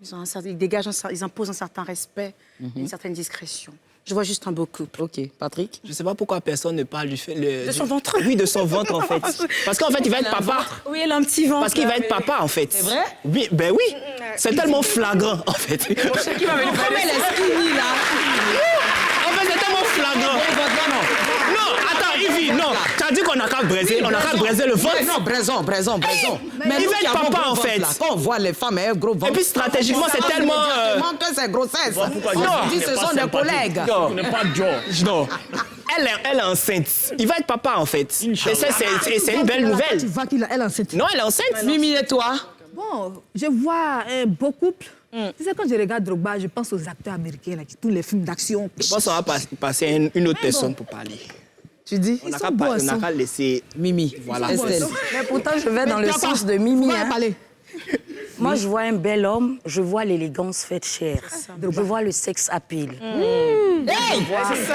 ils imposent un certain respect, une certaine discrétion. Je vois juste un beau couple. Ok. Patrick. Je ne sais pas pourquoi personne ne parle du fait... De son ventre. Oui, de son ventre, en fait. Parce qu'en fait, il va être papa. Oui, elle a un petit ventre. Parce qu'il va être papa, en fait. C'est vrai? Oui, ben oui. C'est tellement flagrant, en fait. Comme elle est skinny, là. En fait, c'est tellement flagrant. Non, attends, Yves, non. Tu as dit qu'on a qu'à braiser, le ventre. Non, braison. Mais il nous va qui être avons papa, gros en ventre, fait. là, quand on voit les femmes avec un gros ventre. Et puis, stratégiquement, c'est tellement... Comment que c'est grossesse? Pourquoi On je se dis dit qu'il ce n'est sont pas des sympathique. collègues. Non. Il n'est pas George. Non. Elle est enceinte. Il va être papa, en fait. Et ça, c'est une belle nouvelle. Tu vois qu'elle est enceinte. Non, elle est enceinte. Mimi et toi? Bon, je vois un beau couple. Tu sais, quand je regarde Drogba, je pense aux acteurs américains, là, tous les films d'action. Je pense qu'on va passer à une autre personne pour parler. Tu dis? On n'a sont beaux, qu'à ils sont- laisser... Mimi. Voilà. Estelle. Mais pourtant, je vais dans le Papa, sens de Mimi. pourquoi hein. parler? Moi, je vois un bel homme, je vois l'élégance faite chair. Je vois le sexe appeal. Hey! C'est ça.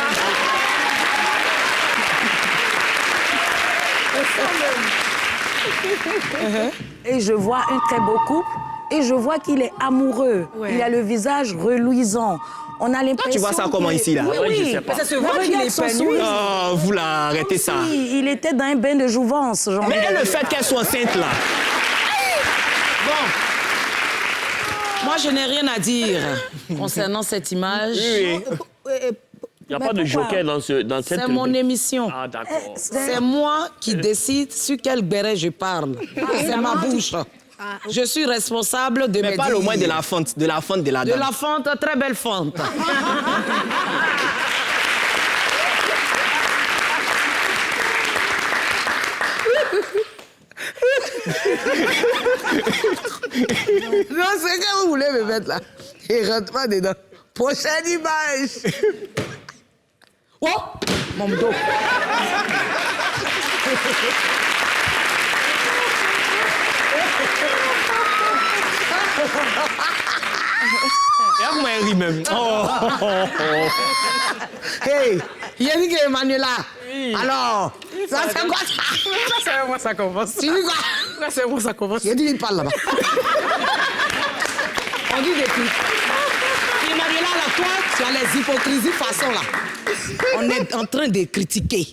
Et je vois un très beau couple. Et je vois qu'il est amoureux. Ouais. Il a le visage reluisant. On a l'impression. tu vois ça comment qu'il- ici, là? Oui, Ouais, je oui. sais pas. Ça se voit qu'il est son épanoui. sourire. Oh, vous là, arrêtez ça. Oui, il était dans un bain de jouvence. Genre. Mais le fait qu'elle soit enceinte, là... Moi, je n'ai rien à dire concernant cette image. Oui. Il n'y a pas de pourquoi? joker dans cette C'est mon rubrique. émission. Ah, d'accord. C'est moi qui décide sur quel béret je parle. C'est ma bouche. Je suis responsable de Mais mes parle au moins de dires. la fente de la De dame. la fente, très belle fente. Non, c'est que vous voulez me mettre là. Et rentre pas dedans. Prochaine image. Oh, mon dos. Regarde moi, elle rit même. Oh. Hey, Yannick et Emmanuela. Alors, ça c'est quoi ça? C'est moi ça commence. Tu dis quoi? C'est moi ça commence. Yannick, il parle là-bas. On dit des trucs. Emmanuela, là, toi, tu as les hypocrisies façon là. On est en train de critiquer.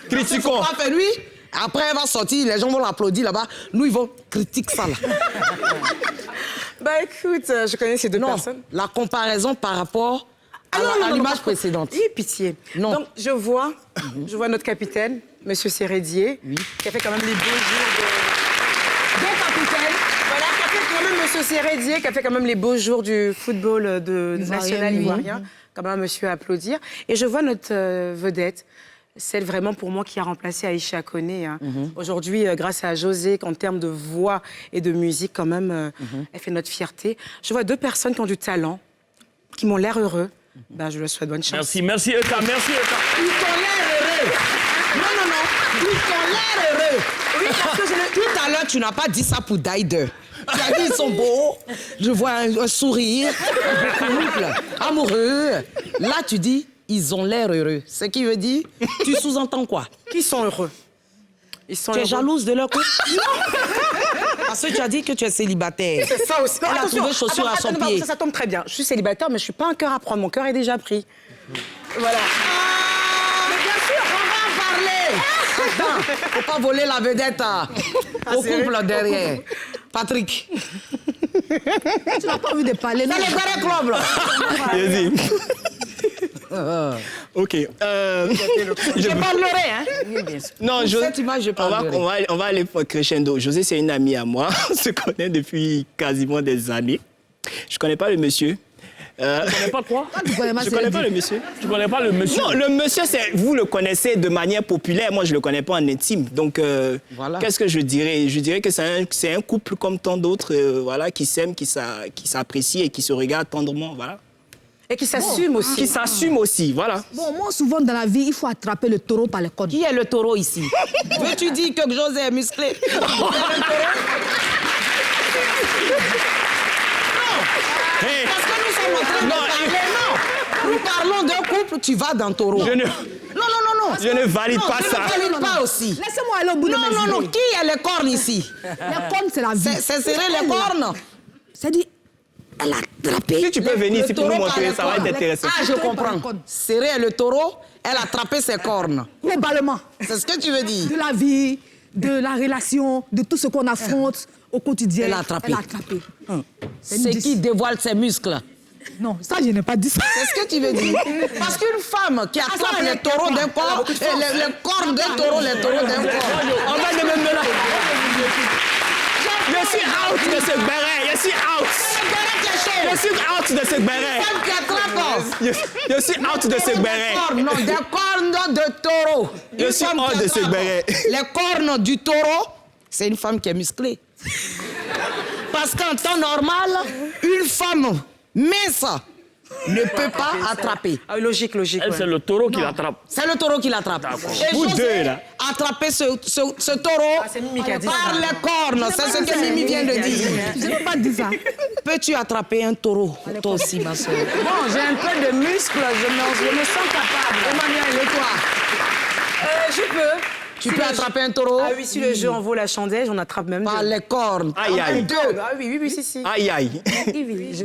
Critiquons. Pas fait lui. Après, elle va sortir, les gens vont l'applaudir là-bas. Nous, ils vont critiquer ça là. Bah écoute, je connais ces deux Non, personnes. la comparaison par rapport à l'image précédente. Pitié. Non. Donc, je vois notre capitaine, Monsieur Sérédier, qui a fait quand même les beaux jours de... Deux capitaines. Voilà, qui a quand même monsieur Sérédier qui a fait quand même les beaux jours du football national ivoirien. Quand même un monsieur à applaudir. Et je vois notre vedette, celle vraiment pour moi qui a remplacé Aïcha Koné. Hein. Aujourd'hui, grâce à José, qu'en termes de voix et de musique, quand même, elle fait notre fierté. Je vois deux personnes qui ont du talent, qui m'ont l'air heureux. Ben, je leur souhaite bonne chance. Merci Eka, merci Eka. Ils t'ont l'air heureux. Non. Ils t'ont l'air heureux. Oui, parce que Tout à l'heure, tu n'as pas dit ça pour Daïde. Tu as dit ils sont beaux. Je vois un sourire, couple, amoureux. Là, tu dis ils ont l'air heureux. Ce qui veut dire, tu sous-entends quoi? qui sont heureux. Ils sont Tu es heureux. jalouse de leur couple? Parce que tu as dit que tu es célibataire. C'est ça aussi. Elle a trouvé chaussures à son pied. Ça tombe très bien. Je suis célibataire, mais je suis pas un cœur à prendre. Mon cœur est déjà pris. Voilà. Mais bien sûr, on va en parler. Attends, faut pas voler la vedette au couple derrière. Patrick. Tu n'as pas envie de parler. C'est le Garé Club, là. Vas-y. Ok. Je parlerai, hein. Oui, bien sûr. Non, Pour cette image, je parlerai. on va aller pour crescendo. José, c'est une amie à moi. On se connaît depuis quasiment des années. Je connais pas le monsieur. Tu connais pas quoi? Je connais pas le monsieur. Tu connais pas le monsieur? Non, le monsieur, vous le connaissez de manière populaire. Moi, je le connais pas en intime. Donc, Voilà. qu'est-ce que je dirais? Je dirais que c'est un couple comme tant d'autres, voilà, qui s'aiment, qui s'apprécient et qui se regardent tendrement, voilà. Et qui s'assume aussi. Qui s'assument aussi, voilà. Bon, moi, souvent dans la vie, il faut attraper le taureau par les cornes. Qui est le taureau ici? Veux-tu dire que José est musclé? Hey, Parce que nous sommes en train de parler, non. Nous parlons d'un couple, tu vas dans taureau. je ne, Non. je ne valide Non, pas je ça. ne valide pas aussi. Laissez-moi aller au bout de mes Non. idées. Qui a les cornes ici? Les cornes, c'est la vie. C'est serrer les cornes. C'est-à-dire, elle a attrapé. Si tu peux venir ici pour nous taureau par montrer, les ça va être cornes. intéressant. Ah, je comprends. Serrer le taureau, elle a attrapé ses cornes. Globalement, C'est ce que tu veux dire. de la vie, de la relation, de tout ce qu'on affronte au quotidien. Elle a attrapé. Elle a attrapé. C'est qui dévoile ses muscles. Non, ça, je n'ai pas dit ça. C'est ce que tu veux dire. Parce qu'une femme qui attrape les taureaux d'un corps, les cornes d'un taureau, les taureaux d'un corps. On va de même là. Je suis out de ce béret. Je suis out. Je suis out de ce béret. Femme qui attrape. Je suis out de ce béret. Non, des cornes de taureau. Je Une suis femme hors qui de ce attrape béret. Les cornes du taureau, c'est une femme qui est musclée. Parce qu'en temps normal, une femme mince ne peut pas attraper. Ah, logique. Elle, c'est le taureau qui l'attrape. C'est le taureau qui l'attrape. Et Vous José deux, là. a attrapé ce taureau c'est Mimi qui a dit par ça. les cornes. C'est ce que Mimi vient de dire. Je n'ai pas dit ça. Peux-tu attraper un taureau? Toi aussi, ma soeur. Bon, j'ai un peu de muscle, je me sens capable. Emmanuel, et toi? Je peux. Tu peux attraper un taureau? Ah oui, si le jeu en vaut la chandelle, j'en attrape même Par deux. les cornes. Aïe, aïe. Deux. Ah oui, si. Aïe, aïe.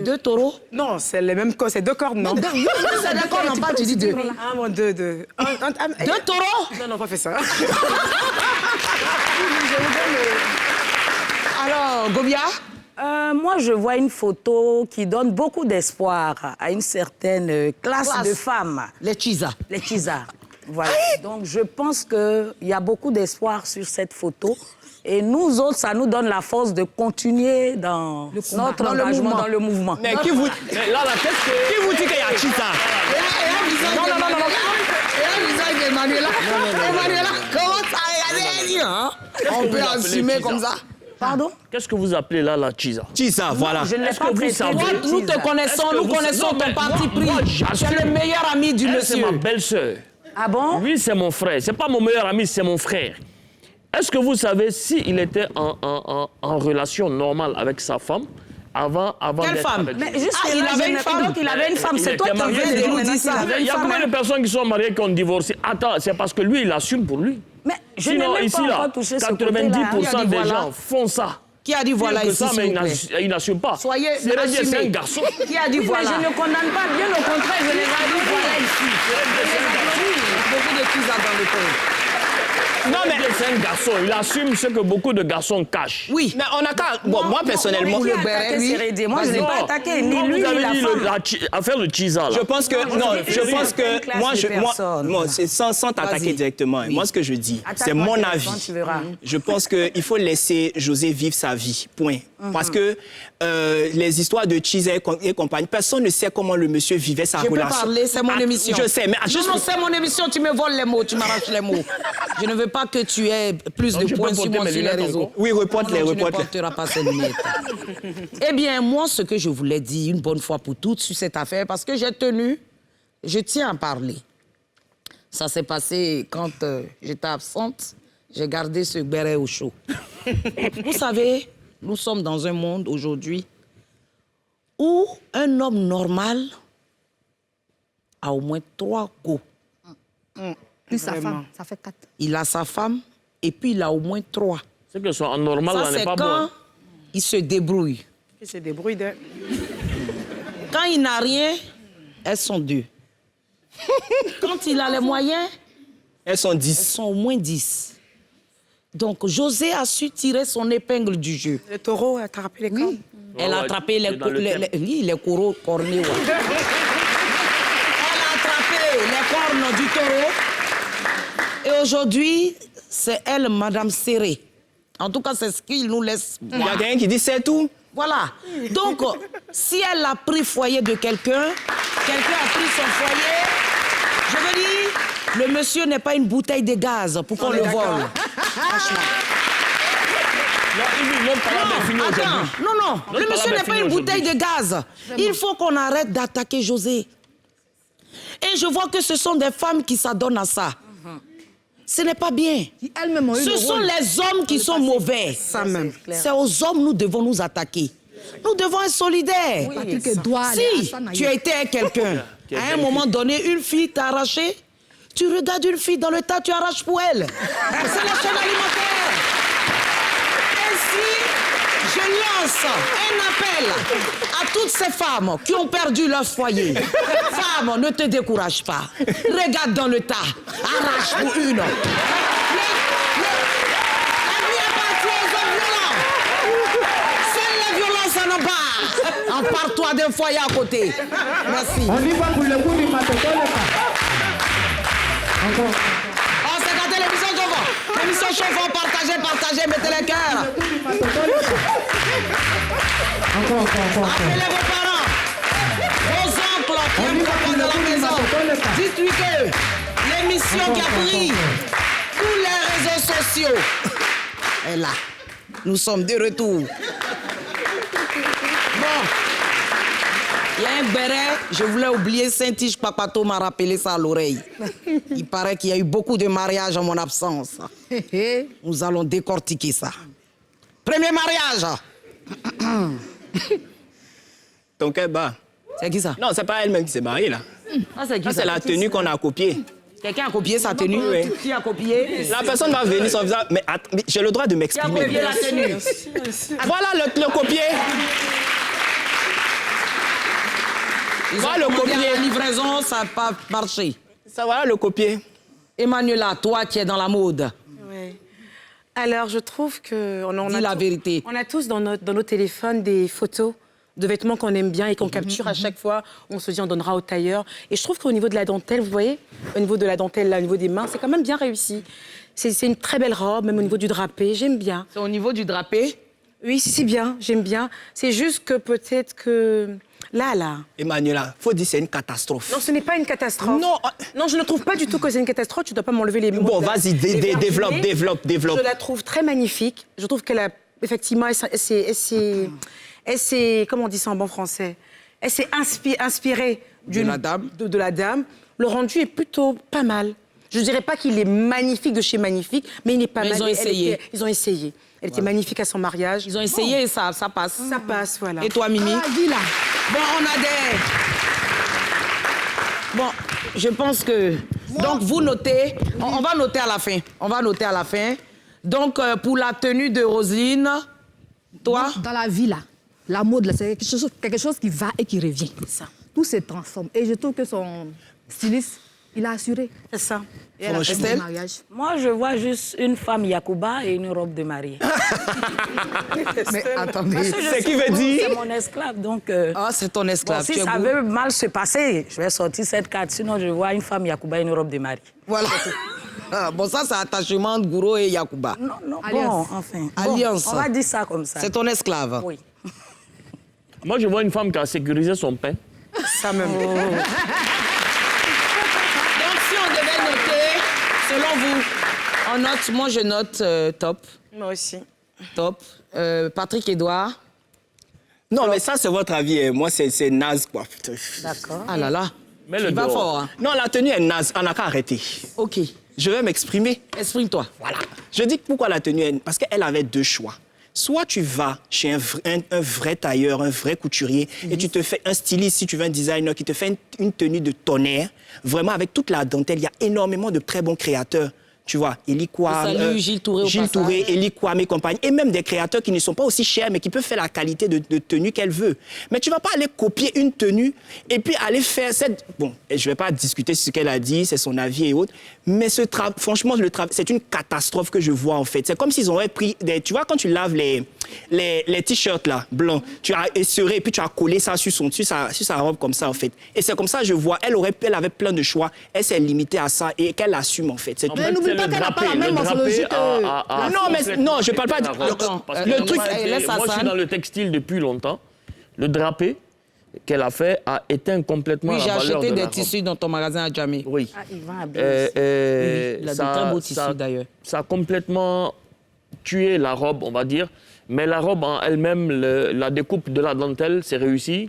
Deux taureaux? Non, c'est les mêmes cordes, c'est deux cordes, non? C'est des cornes, en pas, tu dis deux. Ah, bon, deux. Deux taureaux? Non, pas fait ça. Alors, Gobia? Moi, je vois une photo qui donne beaucoup d'espoir à une certaine classe de femmes, Les Chisa. les Chisa. Voilà. Donc, je pense qu'il y a beaucoup d'espoir sur cette photo. Et nous autres, ça nous donne la force de continuer dans notre Dans le engagement mouvement. dans le mouvement. Mais qui vous dit qu'il y a Chita? Non. Et un visage d'Emmanuela. Emmanuela, comment ça a dit, hein? On peut assumer comme ça. Pardon? Qu'est-ce que vous appelez là la chisa? Chisa, voilà. Je ne l'ai Est-ce pas que vous traité savez- de Toi, nous Chisa. te connaissons, Est-ce que nous vous- connaissons Non, ton mais parti moi, pris. Tu es j'assume. le meilleur ami du Elle, c'est monsieur. ma belle-sœur. Ah bon? Lui, c'est mon frère. C'est pas mon meilleur ami, c'est mon frère. Est-ce que vous savez s'il était en relation normale avec sa femme avant Quelle d'être femme? avec Mais lui? juste Ah, il avait une femme. Donc, il avait une femme. Il C'est toi était qui marié, viens de il nous dit dire ça. ça. Il y a combien de personnes qui sont mariées qui ont divorcé? Attends, c'est parce que lui, il assume pour lui. Mais je n'ai Sinon, même ici, pas là, encore touché ce 90% côté-là. Qui a dit des voilà? gens font ça. Qui a dit voilà Pire que ici, ça, s'il mais vous plaît? il n'assume pas. Soyez C'est assumés. un garçon. Qui a dit Oui, voilà? mais je ne condamne pas, bien au contraire, je les ai dit voilà ici. Beaucoup de Chisa dans le pays. Non, mais... C'est un garçon, il assume ce que beaucoup de garçons cachent. Oui. Mais on a qu'à... Bon, moi, personnellement... le Qui a béret, attaqué lui. Sérédé? Moi, je ne l'ai pas attaqué, ni Non, lui, vous ni avez la dit femme. l'affaire de Chiza, là. Je pense que... Non, je pense que... une classe Moi, de personnes. moi c'est sans t'attaquer Vas-y. directement. Moi, ce que je dis, c'est Attaque-moi mon directement, avis. tu verras. Je pense qu'il faut laisser José vivre sa vie, point. Parce que les histoires de Chiza et compagnie, personne ne sait comment le monsieur vivait sa Je peux relation. parler, c'est mon Ah, émission. Je sais, mais... Non, c'est mon émission, tu me voles les mots, tu m'arraches les mots. Je ne veux pas que tu aies plus Non, de je peux points sur porter moi mes sur les lunettes réseaux. encore. Oui, reporte-les, Non, tu ne reporte-les. porteras pas ces lunettes. Eh bien, moi, ce que je voulais dire une bonne fois pour toutes sur cette affaire, parce que je tiens à parler. Ça s'est passé quand j'étais absente. J'ai gardé ce béret au chaud. Vous savez, nous sommes dans un monde aujourd'hui où un homme normal a au moins 3 go. Plus sa femme, ça fait 4. Il a sa femme et puis il a au moins 3. C'est que son normal, Ça, là, n'est c'est pas quand bon. il se débrouille. Il se débrouille de... Quand il n'a rien, elles sont 2. Quand il a les moyens, Elles sont elles 10. sont au moins 10. Donc, José a su tirer son épingle du jeu. Le taureau a attrapé les cornes. Elle a ouais, attrapé c'est dans le thème. les coraux cornés. Ouais. Elle a attrapé les cornes du taureau. Et aujourd'hui, c'est elle, Madame Serré. En tout cas, c'est ce qu'il nous laisse Il y a voir. quelqu'un qui dit c'est tout. Voilà. Donc, si elle a pris foyer de quelqu'un, quelqu'un a pris son foyer, je veux dire, le monsieur n'est pas une bouteille de gaz pour qu'on le vole. Franchement. Non, il dit même pas la définir Attends, aujourd'hui. non, le pas monsieur la n'est pas définir une bouteille aujourd'hui. de gaz. Il faut qu'on arrête d'attaquer José. Et je vois que ce sont des femmes qui s'adonnent à ça. Ce n'est pas bien. Qui elles-mêmes ont eu Ce le sont rôle. les hommes qui sont mauvais. Ça même. C'est aux hommes nous devons nous attaquer. Nous devons être solidaires. Patrick doit aller à Si Hassan tu as été avec quelqu'un, à un moment donné, une fille t'a arraché, tu regardes une fille dans le tas, tu arraches pour elle. C'est la chaîne alimentaire. Ainsi, je lance un appel à toutes ces femmes qui ont perdu leur foyer. Femmes, ne te décourage pas. Regarde dans le tas, arrache pour une. La vie appartient aux hommes violents. Seuls les violents s'en emparent. Empare-toi d'un foyer à côté. Merci. On y va pour le coup du matotole. Encore. Oh, c'est gâté l'émission chauffant. L'émission chauffant, partagez, mettez les cœurs. Encore. Appelez vos parents, vos oncles qui ont papa dans la maison. Dites-lui que l'émission qui a pris tous les réseaux sociaux est là. Nous sommes de retour. Bon. Il y a un béret, je voulais oublier, Saint-Tige Papato m'a rappelé ça à l'oreille. Il paraît qu'il y a eu beaucoup de mariages en mon absence. Nous allons décortiquer ça. Premier mariage. Ton cœur bat. C'est qui ça? Non, c'est pas elle-même qui s'est mariée, là. Ah, c'est qui Ça, c'est la tenue qu'on a copiée. Quelqu'un a copié sa tenue? Oui. Qui a copié? La personne va venir son visage. Mais, mais j'ai le droit de Qui a m'exprimer. copié la tenue? Voilà le copier. Ils ont Voilà le commandé à copier. la livraison, ça n'a pas marché. Ça, voilà le copier. Emmanuela, toi qui es dans la mode, Ouais. Alors, je trouve que... On dis la vérité. On a tous dans nos téléphones des photos de vêtements qu'on aime bien et qu'on capture à chaque fois. On se dit on donnera au tailleur. Et je trouve qu'au niveau de la dentelle, vous voyez, au niveau de la dentelle, là, au niveau des mains, c'est quand même bien réussi. C'est une très belle robe, même au niveau du drapé, j'aime bien. C'est au niveau du drapé? Oui, c'est bien, j'aime bien. C'est juste que peut-être que... Là. Emmanuela, faut dire c'est une catastrophe. Non, ce n'est pas une catastrophe. Non. Non, je ne trouve pas du tout que c'est une catastrophe. Tu ne dois pas m'enlever les mots. Bon, de la- vas-y, des verbes développe, clés. développe. Je la trouve très magnifique. Je trouve qu'elle a, effectivement, elle s'est, comment on dit ça en bon français? Elle s'est inspirée De la dame. de la dame. Le rendu est plutôt pas mal. Je ne dirais pas qu'il est magnifique de chez magnifique, mais il est pas Mais mal. ils ont Elle essayé. ils ont essayé. Elle était magnifique à son mariage. Ils ont essayé et ça passe. Ça passe, voilà. Et toi, Mimi? Ah, dis là. Bon, on a des... Bon, je pense que... Donc, vous notez. On va noter à la fin. On va noter à la fin. Donc, pour la tenue de Roselyne, toi? Dans la vie, là, la mode, là, c'est quelque chose qui va et qui revient. Ça. Tout se transforme. Et je trouve que son styliste Il a assuré. C'est ça. Et elle a fait Estelle? le mariage. Moi, je vois juste une femme Yacouba et une robe de mariée. Mais attendez. Parce que je C'est qui suppose veut dire? C'est mon esclave, donc... Ah, c'est ton esclave. bon, si Tu es ça beau. veut mal se passer, je vais sortir cette carte. Sinon, je vois une femme Yacouba et une robe de mariée. Voilà. Ah, bon, ça, c'est attachement de Gouro et Yacouba. Non, non, Alliance. bon, enfin. Bon, Alliance. on va dire ça comme ça. C'est ton esclave. Oui. Moi, je vois une femme qui a sécurisé son pain. Ça même. Donc, si on devait noter, selon vous, on note, moi, je note top. Moi aussi. Top. Patrick Edouard. Non, mais ça, c'est votre avis. Hein. Moi, c'est naze, quoi. Putain. D'accord. Ah là là. Mais Tu le vas dehors. fort, hein. Non, la tenue est naze. On n'a qu'à arrêter. OK. Je vais m'exprimer. Exprime-toi. Voilà. Je dis pourquoi la tenue est... Parce qu'elle avait deux choix. Soit tu vas chez un vrai tailleur, un vrai couturier, et tu te fais un styliste, si tu veux un designer, qui te fait une tenue de tonnerre, vraiment avec toute la dentelle. Il y a énormément de très bons créateurs. Tu vois, Eli Kwame, Je salue Gilles Touré au Gilles passage. Touré, Eli Kwame et compagnie, et même des créateurs qui ne sont pas aussi chers, mais qui peuvent faire la qualité de tenue qu'elle veut. Mais tu vas pas aller copier une tenue et puis aller faire cette... Bon, je vais pas discuter sur ce qu'elle a dit, c'est son avis et autres, mais franchement, c'est une catastrophe que je vois, en fait. C'est comme s'ils auraient pris des... Tu vois, quand tu laves les t-shirts, là, blancs, tu as essuré et puis tu as collé ça sur sa robe comme ça, en fait. Et c'est comme ça, je vois, elle avait plein de choix, elle s'est limitée à ça et qu'elle assume, en fait. C'est En tout. fait, n'oublie c'est pas le qu'elle n'a pas la drapé. même Le morphologie drapé que Non, je parle pas de... Parce le que truc- moi, laisse moi, je suis Hassan. dans le textile depuis longtemps. Le drapé qu'elle a fait a éteint complètement Oui, la j'ai valeur acheté de des la robe. tissus dans ton magasin à Djamé. Oui. Ah, il va habiller. Il a de très beaux tissus, d'ailleurs. Ça a complètement tué la robe, on va dire. Mais la robe en elle-même, la découpe de la dentelle, c'est réussi.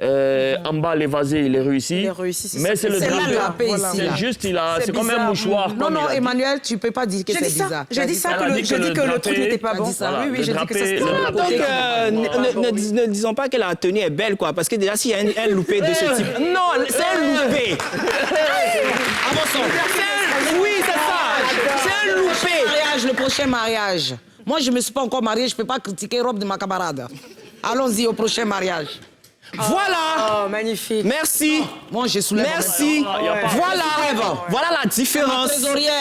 En bas, l'évasé, il est réussi. Il est réussi, c'est Mais ça. c'est le C'est là le drapé. drapé ici, là. C'est juste, c'est comme un bizarre. mouchoir. Non, comme il non, a dit. Emmanuel, tu peux pas dire que J'ai c'est dit ça. bizarre. J'ai dit ça Elle a que dit j'ai que dit le que le drapé- truc n'était pas t'as bon. dit ça. Voilà, Oui, oui, le j'ai dit que ça drapé- c'était le pas drapé- bon. Donc, Complètement. ne disons pas que la tenue est belle, quoi, parce que déjà, s'il y a un loupé de ce type... Non, c'est un loupé. Oui, c'est ça. C'est un loupé. Mariage, le prochain mariage. Moi, je me suis pas encore mariée, je peux pas critiquer robe de ma camarade. Allons-y au prochain mariage. Voilà. Oh, magnifique. Merci. Moi, je soulève. Merci. Voilà. Voilà la différence. Trésorière.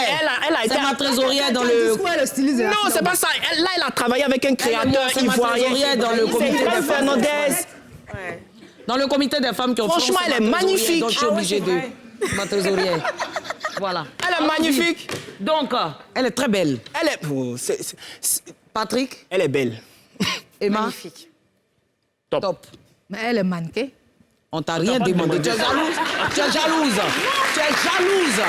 Elle a été... C'est ma trésorière dans Tu le... dis quoi, le styliste de la Non, fille, c'est là-bas? pas ça. Là, elle a travaillé avec un créateur c'est ma ivoirien. trésorière dans le comité C'est des Grace femmes. Fernandez. Dans le comité des femmes qui ont Franchement, c'est elle ma est trésorière, magnifique. Donc, je suis Ah ouais, obligée c'est de... vrai. Ma trésorière. Voilà. Elle est magnifique. Donc, elle est très belle. Elle est... Oh, Patrick, Elle est belle. Emma, Magnifique. top. Mais elle est mannequin. On t'a rien demandé. Tu es jalouse. Tu es jalouse. Tu es jalouse.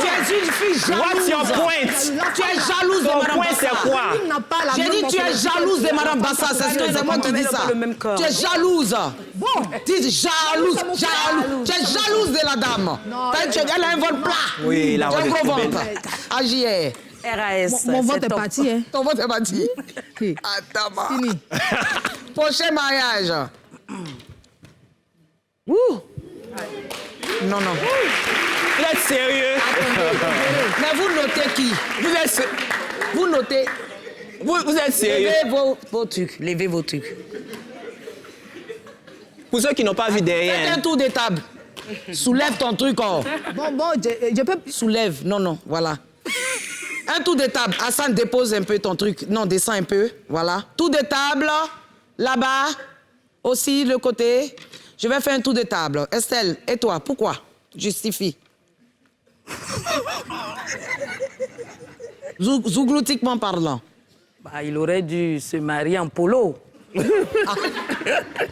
Tu es une fille jalouse. What's your point? Tu es jalouse de Ton Madame point, Bassa. c'est quoi? Il n'a pas la J'ai même dit tu es morphologie jalouse de que- Madame Bassa. C'est moi qui dis ça. le même corps. Tu es jalouse. Bon. Dis jalouse. Ça me fait Jalouse. Tu es jalouse de la dame. Non, Elle a un vol plat. Oui, la Tu as un robe est gros très ventre. AJR. RAS. Mon c'est vote est top. parti, hein. Ton vote est parti. Ok. Attends, ma. Fini. Prochain mariage. Ouh. Non, non. Vous êtes sérieux? Mais vous notez qui? Vous êtes... Vous notez. Vous êtes sérieux? Levez vos trucs. Levez vos trucs. Pour ceux qui n'ont pas vu Faites derrière... un tour de table. Soulève ton truc. Oh. Bon, je peux... Soulève. Non, non. Voilà. Un tour de table. Hassan, dépose un peu ton truc. Non, descends un peu. Voilà. Tour de table. Là-bas. Aussi, le côté. Je vais faire un tour de table. Estelle, et toi, pourquoi? Justifie. Zougloutiquement parlant. Bah, il aurait dû se marier en polo.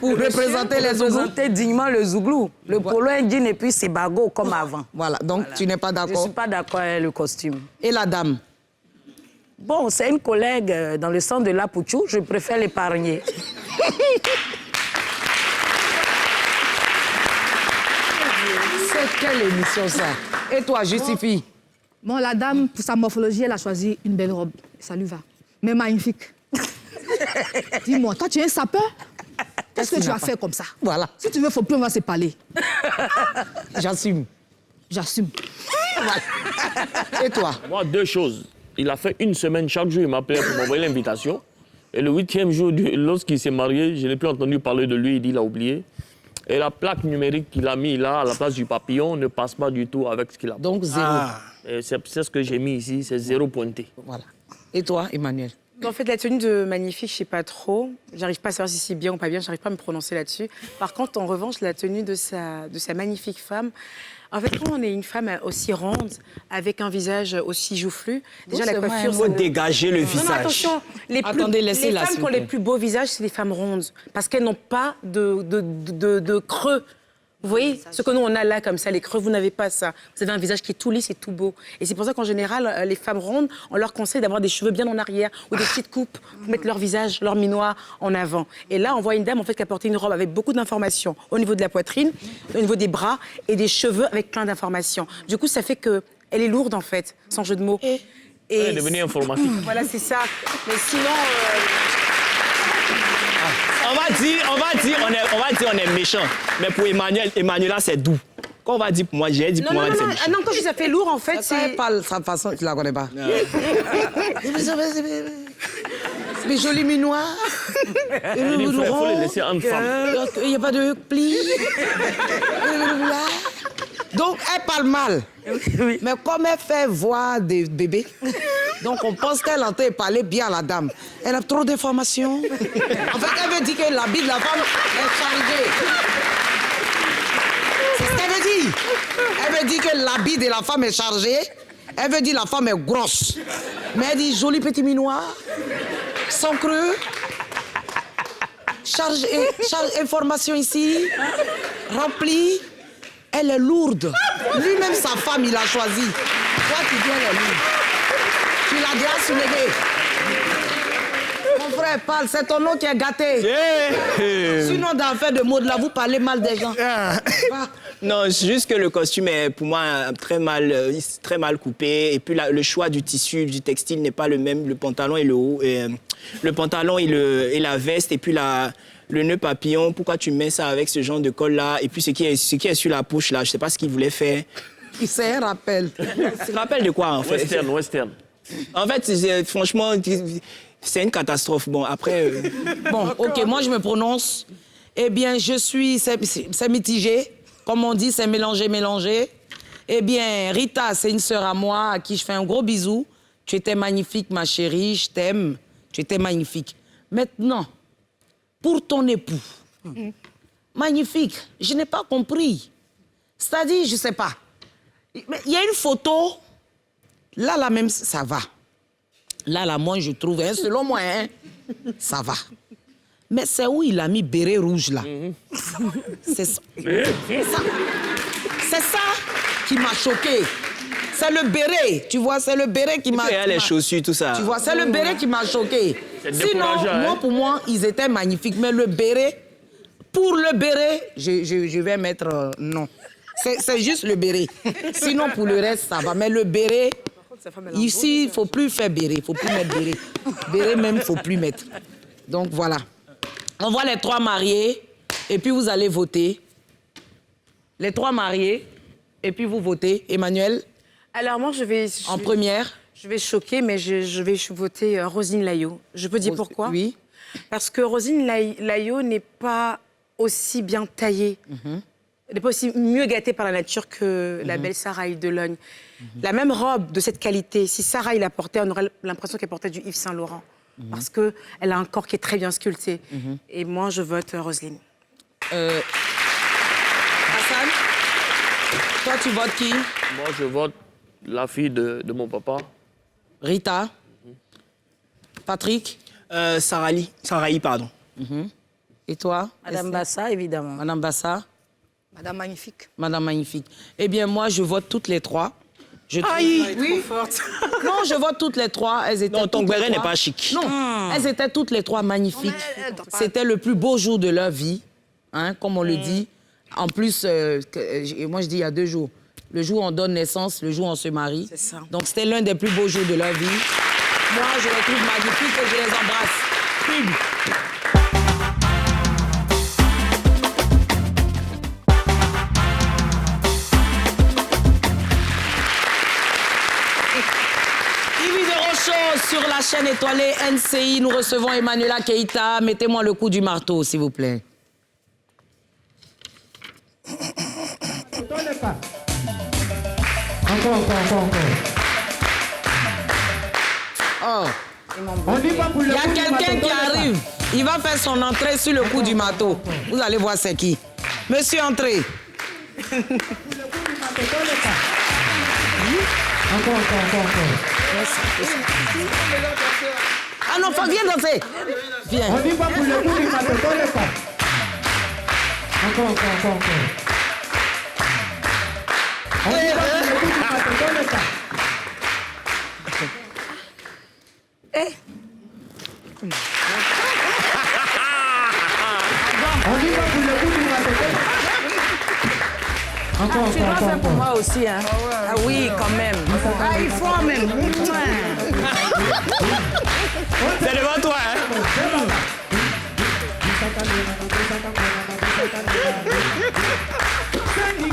Pour représenter les Zouglous. Représenter dignement le Zouglou. Le polo, un jean et puis c'est bagot comme avant. Voilà, donc tu n'es pas Je ne d'accord. suis pas d'accord avec le costume. Et la dame? Bon, c'est une collègue dans le centre de la Pouchou, je préfère l'épargner. C'est quelle émission ça? Et toi, justifie. Bon, la dame, pour sa morphologie, elle a choisi une belle robe. Ça lui va. Mais magnifique. Dis-moi, toi, tu es un sapeur? Qu'est-ce que tu vas faire comme ça? Voilà, Si tu veux, faut plus, on va se parler. j'assume. J'assume. Et toi? Moi, deux choses. Il a fait une semaine, chaque jour, il m'appelait pour m'envoyer l'invitation. Et le 8e jour, lorsqu'il s'est marié, je n'ai plus entendu parler de lui, il dit qu'il a oublié. Et la plaque numérique qu'il a mis là, à la place du papillon, ne passe pas du tout avec ce qu'il a. Donc, 0. Et c'est ce que j'ai mis ici, c'est 0 pointé. Voilà. Et toi, Emmanuel? En fait, la tenue de magnifique, je sais pas trop. J'arrive pas à savoir si c'est bien ou pas bien. J'arrive pas à me prononcer là-dessus. Par contre, en revanche, la tenue de sa magnifique femme. En fait, quand on est une femme aussi ronde, avec un visage aussi joufflu, déjà la coiffure. Il faut dégager le Non, visage. non, attention. Attendez, laissez-la, les s'il femmes qui ont vous les plaît. plus beaux visages, c'est les femmes rondes, parce qu'elles n'ont pas de creux. Vous voyez, ce que nous, on a là, comme ça, les creux, vous n'avez pas ça. Vous avez un visage qui est tout lisse et tout beau. Et c'est pour ça qu'en général, les femmes rondes, on leur conseille d'avoir des cheveux bien en arrière ou des petites coupes pour mettre leur visage, leur minois en avant. Et là, on voit une dame, en fait, qui a porté une robe avec beaucoup d'informations au niveau de la poitrine, au niveau des bras et des cheveux avec plein d'informations. Du coup, ça fait qu'elle est lourde, en fait, sans jeu de mots. Et Elle est devenue informatique. voilà, c'est ça. Mais sinon... On va dire, on est méchant. Mais pour Emmanuela, c'est doux. Quand on va dire pour moi, j'ai dit pour Non, moi, non, c'est non, méchant. ah non, quand je dis ça fait lourd, en fait, Ça, elle c'est... parle sa façon, tu la connais pas. Mais joli minois. Il faut les laisser en femme. Il n'y a pas de pli. Donc, elle parle mal. Mais comme elle fait voir des bébés, donc on pense qu'elle entend parler bien à la dame. Elle a trop d'informations. En fait, elle veut dire que l'habit de la femme est chargé. C'est ce qu'elle veut dire. Elle veut dire que l'habit de la femme est chargé. Elle veut dire que la femme est grosse. Mais elle dit joli petit minois, sans creux. Charge information ici, remplie. Elle est lourde. Lui-même, sa femme, il a choisi. Toi, tu dis elle est lourde. Tu l'as déjà soulevé. Mon frère parle, c'est ton nom qui est gâté. Sinon, dans l'affaire de mots de là, vous parlez mal des gens. Non, c'est juste que le costume est pour moi très mal coupé. Et puis le choix du tissu, du textile n'est pas le même. Le pantalon et le haut. Le pantalon et la veste et puis le nœud papillon. Pourquoi tu mets ça avec ce genre de col-là? Et puis ce qui est sur la poche, là, je ne sais pas ce qu'il voulait faire. C'est un rappel. C'est un rappel de quoi, en fait? Western. En fait, franchement, c'est une catastrophe. Bon, après... Bon, OK, moi, je me prononce. Eh bien, c'est mitigé. Comme on dit, c'est mélangé. Eh bien, Rita, c'est une sœur à moi à qui je fais un gros bisou. Tu étais magnifique, ma chérie, je t'aime. Tu étais magnifique. Maintenant, pour ton époux, magnifique, je n'ai pas compris. C'est-à-dire, je ne sais pas. Mais il y a une photo, là, même, ça va. Là, moi, je trouve, hein, selon moi, hein, ça va. Mais c'est où il a mis béret rouge, là. C'est ça. C'est ça qui m'a choqué. C'est le béret, tu vois, c'est le béret qui m'a... Il y a les chaussures, tout ça. Tu vois, c'est le béret qui m'a choqué. Sinon, décourageant, pour moi, ils étaient magnifiques. Mais le béret, pour le béret, je vais mettre non. C'est juste le béret. Sinon, pour le reste, ça va. Mais le béret, ici, il ne faut plus faire béret. Il ne faut plus mettre béret. Béret même, il ne faut plus mettre. Donc, voilà. On voit les 3 mariés, et puis vous allez voter. Les 3 mariés, et puis vous votez. Emmanuel, Alors moi, en première. Je vais choquer, mais je vais voter Roselyne Laillot. Je peux dire pourquoi? Oui. Parce que Roselyne Laillot n'est pas aussi bien taillée. Elle n'est pas aussi mieux gâtée par la nature que la belle Sarah Delogne. La même robe de cette qualité, si Sarah la portait, on aurait l'impression qu'elle portait du Yves Saint Laurent. Parce qu'elle a un corps qui est très bien sculpté. Et moi, je vote Roselyne. Hassan, toi, tu votes qui? Moi, je vote la fille de mon papa. Rita. Patrick. Sarahi, pardon. Et toi? Madame Bassa, évidemment. Madame Bassa. Madame Magnifique. Madame Magnifique. Eh bien, moi, je vote toutes les 3. Oui, forte. Non, je vote toutes les 3. Elles étaient Non, ton toutes les béret n'est 3. pas chic. Non, elles étaient toutes les 3 magnifiques. C'était le plus beau jour de leur vie, hein, comme on le dit. En plus, moi, je dis il y a 2 jours. Le jour où on donne naissance, le jour où on se marie. C'est ça. Donc, c'était l'un des plus beaux jours de leur vie. Moi, je les trouve magnifiques et je les embrasse. Pub. Sur la chaîne étoilée NCI, nous recevons Emmanuela Keïta. Mettez-moi le coup du marteau, s'il vous plaît. Encore. Oh, On dit pas pour il le y a coup du quelqu'un matin, qui donne le arrive. Il va faire son entrée sur le coup du marteau. Vous allez voir c'est qui. Monsieur, entrez. Encore. Ah non, viens danser. Viens. On dit pas pour le coup du matin, donne le pas. Encore. On dit pas pour le coup du matin, donne le pas. On dit pas pour le coup du matin, donne le pas. Encore. Tu dois faire pour moi aussi, hein. Ah oui, quand même. Ah, il faut même. C'est devant toi, hein.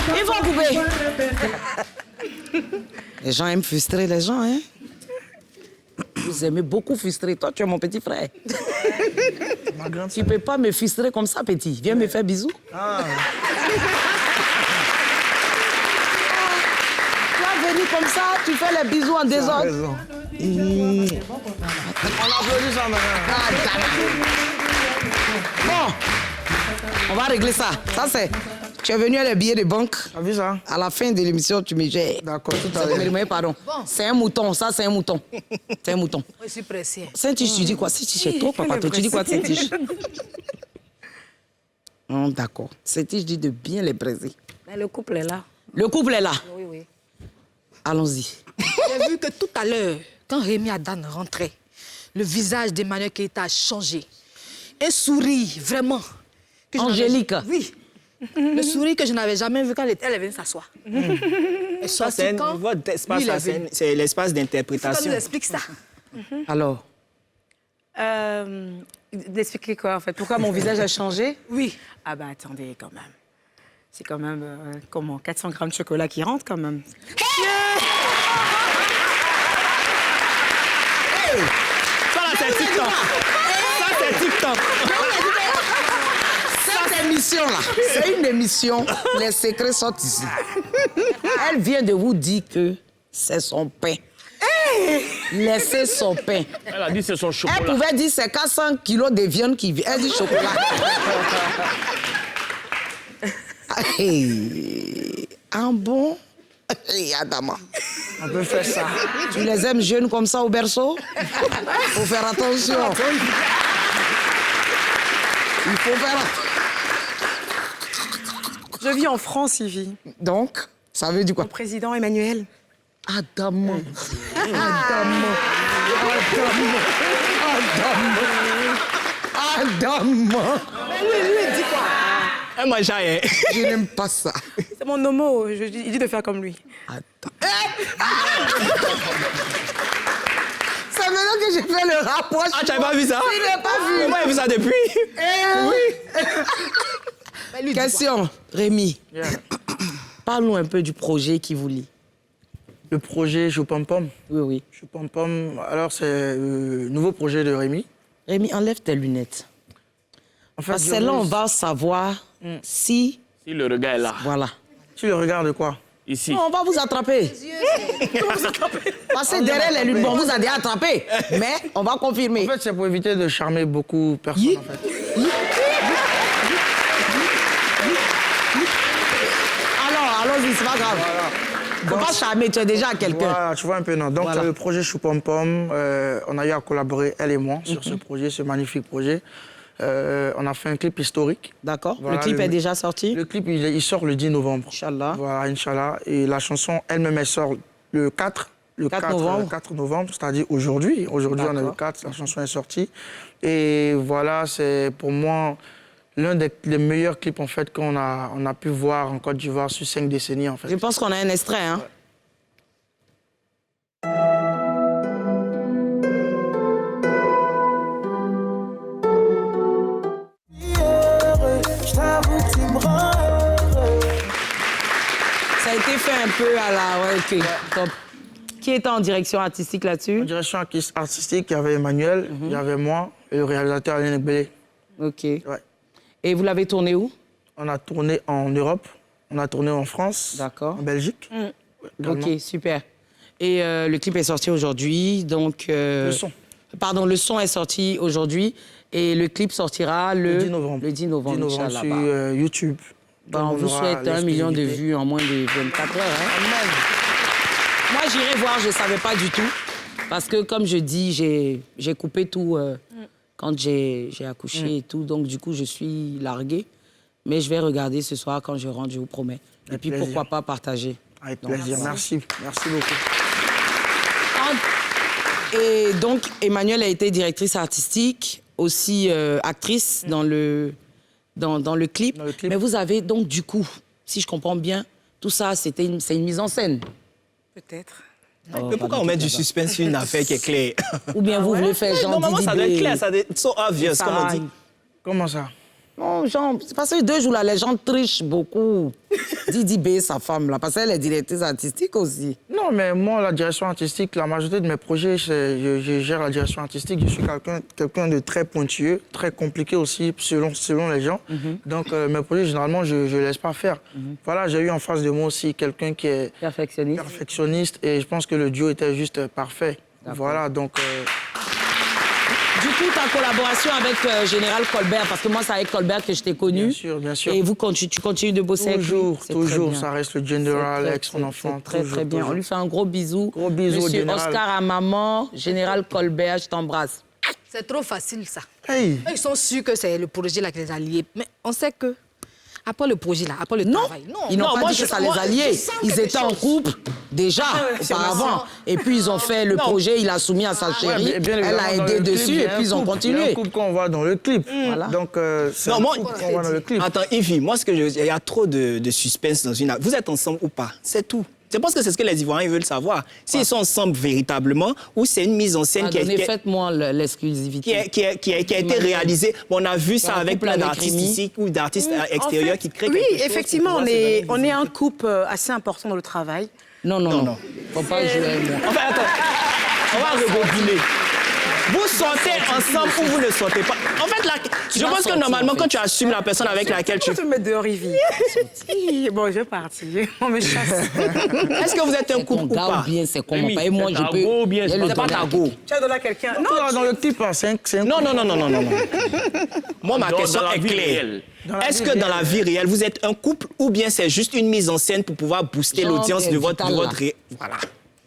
Il faut couper. Les gens aiment frustrer les gens, hein. Vous aimez beaucoup frustrer. Toi, tu es mon petit frère. Tu ne peux pas me frustrer comme ça, petit. Viens me faire bisous. Tu vas venir comme ça, tu fais les bisous en désordre. On applaudit ça maintenant. Bon, on va régler ça. Ça, c'est... Tu es venu à les billets de banque. T'as vu ça? À la fin de l'émission, tu me gères. D'accord, tout à l'heure. Pardon. C'est un mouton, ça, c'est un mouton. C'est un mouton. Je suis pressée. Saint-Tige, tu dis quoi? Saint-Tige, c'est toi, papa. Tu dis quoi, Saint-Tige? Oh, d'accord. Saint-Tige dit de bien les braiser. Mais le couple est là. Le couple est là. Oui. Allons-y. J'ai vu que tout à l'heure, quand Rémi Adan rentrait, le visage d'Emmanuel Keïta a changé. Un sourire, vraiment. que je n'avais- Angélique. Oui. Le sourire que je n'avais jamais vu quand elle est venue s'asseoir. Et Ça, c'est un votre espace, lui, il là, est venu. c'est l'espace Pourquoi d'interprétation. nous explique ça? Alors, D'expliquer quoi, en fait? Pourquoi mon visage a changé? Oui. Ah bah attendez, quand même. C'est quand même, 400 grammes de chocolat qui rentrent, quand même. Ça, là, c'est TikTok. Ça, c'est TikTok. cette émission-là, c'est une émission, les secrets sont ici. Elle vient de vous dire que c'est son pain. Laissez son pain. Elle a dit c'est son chocolat. Elle pouvait dire c'est 400 kilos de viande qui vient. Elle dit chocolat. Un bon. Adama. On peut faire ça. Tu les aimes jeunes comme ça au berceau? Faut faire attention. Il faut faire attention. Je vis en France, Yvi. Donc, ça veut dire quoi? Mon président Emmanuel. Adama. Adama. Lui, dit quoi? Un mangeaille. Je n'aime pas ça. C'est mon homo. Il dit de faire comme lui. C'est maintenant que j'ai fait le rapprochement. Ah, tu n'avais pas vu ça? Je n'ai pas vu. Moi, j'ai vu ça depuis. Oui. Question, Rémi. Yeah. Parle-nous un peu du projet qui vous lie. Le projet Choupampom. Oui. Choupampom, alors c'est le nouveau projet de Rémi. Rémi, enlève tes lunettes. En fait, Parce que là, on va savoir si... Si le regard est là, Voilà. Tu le regardes quoi? ici. Non, on va vous attraper. Parce que derrière les lunettes, bon, vous a déjà attrapé. Mais on va confirmer. En fait, c'est pour éviter de charmer beaucoup de personnes, en fait. Alors, allons-y, c'est pas grave. Faut pas charmer, tu es déjà à quelqu'un. Voilà, tu vois un peu, non. Donc, Voilà. le projet Choupampom, on a eu à collaborer, elle et moi, sur ce projet, ce magnifique projet. On a fait un clip historique. D'accord. Voilà, le clip est déjà sorti? Le clip, il sort le 10 novembre. Inch'Allah. Voilà, Inch'Allah. Et la chanson elle-même, elle sort le 4. Le 4 novembre. 4 novembre, c'est-à-dire aujourd'hui. Aujourd'hui, on est le 4, la chanson est sortie. Et voilà, c'est pour moi l'un des meilleurs clips en fait, qu'on a pu voir en Côte d'Ivoire sur 5 décennies. En fait. Je pense qu'on a un extrait, hein? Ça a été fait un peu à la... Ouais, ok, top. Qui était en direction artistique En là-dessus? direction artistique, il y avait Emmanuel, il y avait moi et le réalisateur Alain Belé. Ok. Ouais. Et vous l'avez tourné où? On a tourné en Europe, on a tourné en France, D'accord. en Belgique. également. Ok, super. Et le clip est sorti aujourd'hui, donc... Le son. Pardon, le son est sorti aujourd'hui et le clip sortira le 10 novembre. Le 10 novembre, 10 novembre Inch'Allah. sur YouTube. Ben, on vous souhaite 1 million de vues en moins de 24 heures. Hein. Moi, j'irai voir, je ne savais pas du tout. Parce que, comme je dis, j'ai coupé tout quand j'ai accouché et tout. Donc, du coup, je suis larguée. Mais je vais regarder ce soir quand je rentre, je vous promets. Et puis, plaisir. pourquoi pas partager. Avec plaisir, merci. Merci beaucoup. Et donc, Emmanuelle a été directrice artistique, aussi actrice dans le clip. Mais vous avez donc, du coup, si je comprends bien, tout ça, c'est une mise en scène. Peut-être. Mais pourquoi on met du suspense sur une affaire qui est claire? Ou bien vous voulez faire genre Normalement, ça doit être Didi clair, ça doit être so obvious, comme on dit. Comment ça? Non, genre, c'est parce que 2 jours là, les gens trichent beaucoup. Didi B, sa femme, là, parce qu'elle est directrice artistique aussi. Non, mais moi, la direction artistique, la majorité de mes projets, je gère la direction artistique. Je suis quelqu'un de très pointueux, très compliqué aussi, selon les gens. Donc, mes projets, généralement, je ne laisse pas faire. Voilà, j'ai eu en face de moi aussi quelqu'un qui est perfectionniste et je pense que le duo était juste parfait. Voilà, donc... Du coup, ta collaboration avec Général Colbert, parce que moi, c'est avec Colbert que je t'ai connu. Bien sûr, bien sûr. Et vous, tu continues de bosser toujours, avec lui. C'est toujours, très bien. ça reste le General avec son enfant. C'est très, toujours, très bien. toujours. On lui fait un gros bisou. Gros bisou au Monsieur Général. Oscar à maman, Général Colbert, je t'embrasse. C'est trop facile, ça. Hey. Ils sont sûrs que c'est le projet là qui les a liés. Mais on sait que, après le projet là, après le travail... Ils n'ont pas dit que ça les a liés. Ils étaient en couple déjà auparavant. Et puis ils ont fait le projet, il a soumis à sa chérie. Elle a aidé dessus et puis ils ont continué. Il y a un couple qu'on voit dans le clip. Voilà. Donc, c'est Non, un moi, couple qu'on voit dans le clip. Attends, Yves, moi, ce que il y a trop de suspense dans une... Vous êtes ensemble ou pas? C'est tout. Je pense que c'est ce que les Ivoiriens veulent savoir. S'ils sont ensemble véritablement ou c'est une mise en scène Faites-moi l'exclusivité. qui a été réalisée. On a vu ça avec plein d'artistes ici ou d'artistes extérieurs qui créent Oui, quelque chose. effectivement, on est un couple assez important dans le travail. Non. Faut pas jouer avec moi. Enfin, attends, on va rebobiner. Vous sortez ensemble ou vous ne sortez pas? En fait, je pense que normalement, quand tu assumes la personne avec laquelle tu... Tu te mets dehors, Yves. Bon, je vais partir. On me chasse. Est-ce que vous êtes un couple ou pas? Ou bien c'est comment? Et moi, je peux... C'est pas ta go. Tu as donné à quelqu'un? Non, dans le clip, c'est un Non. Moi, ma question est claire. Est-ce que dans la vie réelle, vous êtes un couple ou bien c'est juste une mise en scène pour pouvoir booster l'audience de votre... Voilà.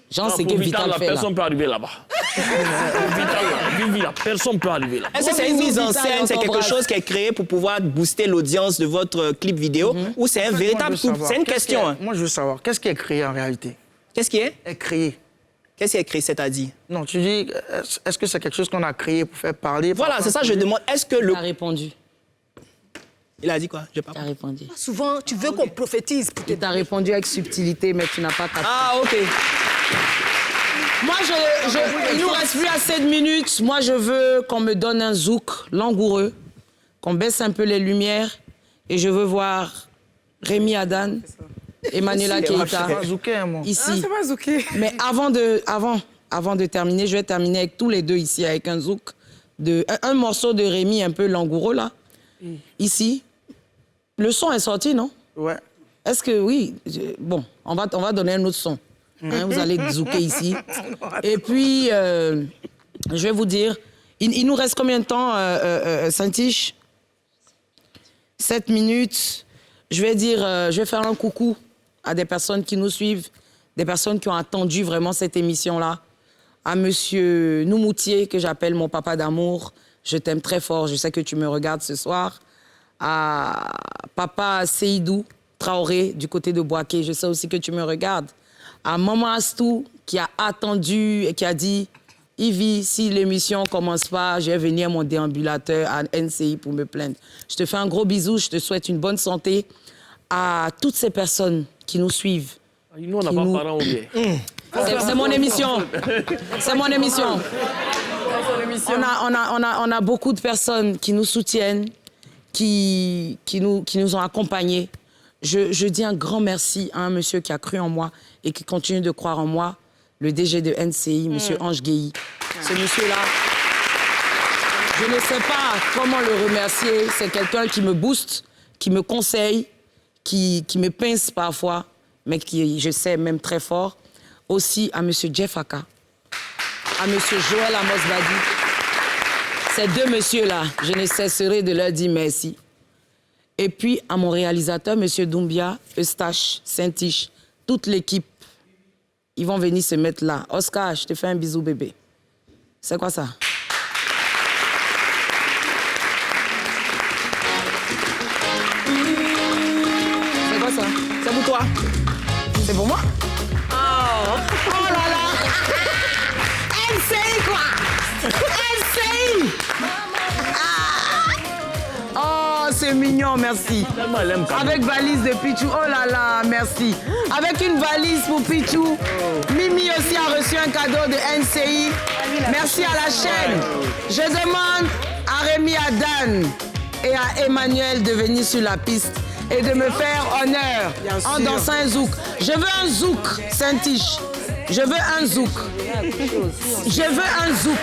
Jean, c'est que Vital fait là. Personne peut arriver là-bas. Vital, personne peut arriver là. Est-ce que c'est une mise en scène, c'est quelque chose qui est créé pour pouvoir booster l'audience de votre clip vidéo ou c'est un véritable couple? C'est une question. Moi, je veux savoir, qu'est-ce qui est créé en réalité? Qu'est-ce qui est? Créé. Qu'est-ce qui est créé, c'est-à-dire? Non, tu dis, est-ce que c'est quelque chose qu'on a créé pour faire parler? Voilà, c'est ça, je demande. Est-ce que le... Il a répondu. Il a dit quoi? Je sais pas. Il a répondu. Souvent, tu veux qu'on prophétise. Il t'a répondu avec subtilité, mais tu n'as pas capté. Ah, OK. Moi, il nous reste plus assez de minutes. Moi, je veux qu'on me donne un zouk langoureux, qu'on baisse un peu les lumières, et je veux voir Rémi Adan, Emmanuela Keita, ici. C'est pas zouké. Mais avant de terminer, je vais terminer avec tous les deux ici, avec un zouk, un morceau de Rémi un peu langoureux, là, ici. Le son est sorti, non? Ouais. Est-ce que, oui, bon, on va donner un autre son. Hein, vous allez zouker ici. Et puis, je vais vous dire, il nous reste combien de temps, Saint-Tiche? 7 minutes. Je vais faire un coucou à des personnes qui nous suivent, des personnes qui ont attendu vraiment cette émission-là. À monsieur Noumoutier, que j'appelle mon papa d'amour. Je t'aime très fort, je sais que tu me regardes ce soir. À papa Seydou Traoré, du côté de Boaké, je sais aussi que tu me regardes. À Maman Astou, qui a attendu et qui a dit « Ivy, si l'émission ne commence pas, je vais venir à mon déambulateur à NCI pour me plaindre. » Je te fais un gros bisou, je te souhaite une bonne santé. À toutes ces personnes qui nous suivent. Nous, on n'a pas parlé au bien. C'est mon émission. C'est mon émission. On a beaucoup de personnes qui nous soutiennent, qui nous ont accompagnés. Je dis un grand merci à un monsieur qui a cru en moi et qui continue de croire en moi, le DG de NCI, monsieur Ange Guéhi. Ce monsieur-là, je ne sais pas comment le remercier. C'est quelqu'un qui me booste, qui me conseille, qui me pince parfois mais qui, je sais, même très fort. Aussi à M. Jeff Aka, à M. Joël Amos Badi. Ces deux messieurs-là, je ne cesserai de leur dire merci. Et puis à mon réalisateur, M. Doumbia, Eustache, Saint-Tiche, toute l'équipe. Ils vont venir se mettre là. Oscar, je te fais un bisou, bébé. C'est quoi ça? C'est quoi ça? C'est pour toi? C'est pour moi? Oh là là! NCI quoi! NCI! Oh, c'est mignon, merci. Avec valise de Pichou, oh là là, merci. Avec une valise pour Pichou. Mimi aussi a reçu un cadeau de NCI. Merci à la chaîne. Je demande à Rémi Adan et à Emmanuel de venir sur la piste et de me faire honneur en dansant un zouk. Je veux un zouk, Saint-Tiche. Je veux un zouk. Je veux un zouk.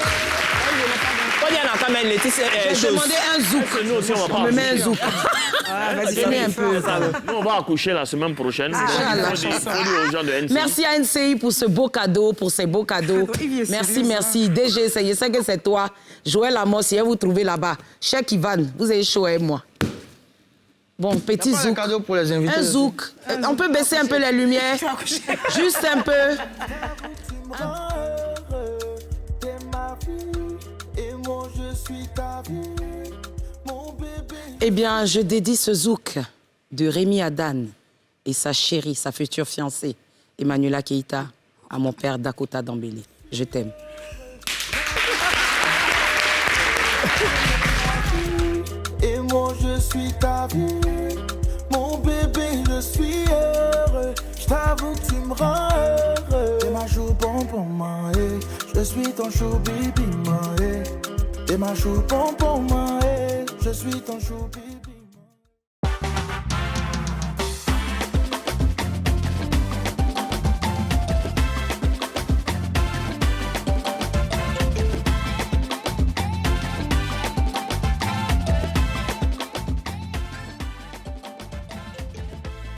Je demandais un zouk. Nous aussi, on va On pas me met un accoucher. zouk. Venez un peu. Nous, on va accoucher la semaine prochaine. Inch'Allah. On dit aux gens de NCI. Merci à NCI pour ce beau cadeau, pour ces beaux cadeaux. Merci, merci. DG, je sais que c'est toi. Joël Amos, si vous trouvez là-bas. Cheikh Ivan, vous avez chaud et moi. Bon, petit Il y a pas zouk. un cadeau pour les invités Un aussi. zouk. On peut baisser un peu les lumières. Juste un peu. Eh bien, je dédie ce zouk de Rémi Adan et sa chérie, sa future fiancée, Emmanuela Keïta, à mon père Dakota Dambélé. Je t'aime. Et moi je suis ta vie, mon bébé je suis heureux. Je t'avoue que tu me rends heureux. T'es ma chou pompon ma je suis ton chou bibi ma T'es ma chou pompon ma je suis ton chou bibi.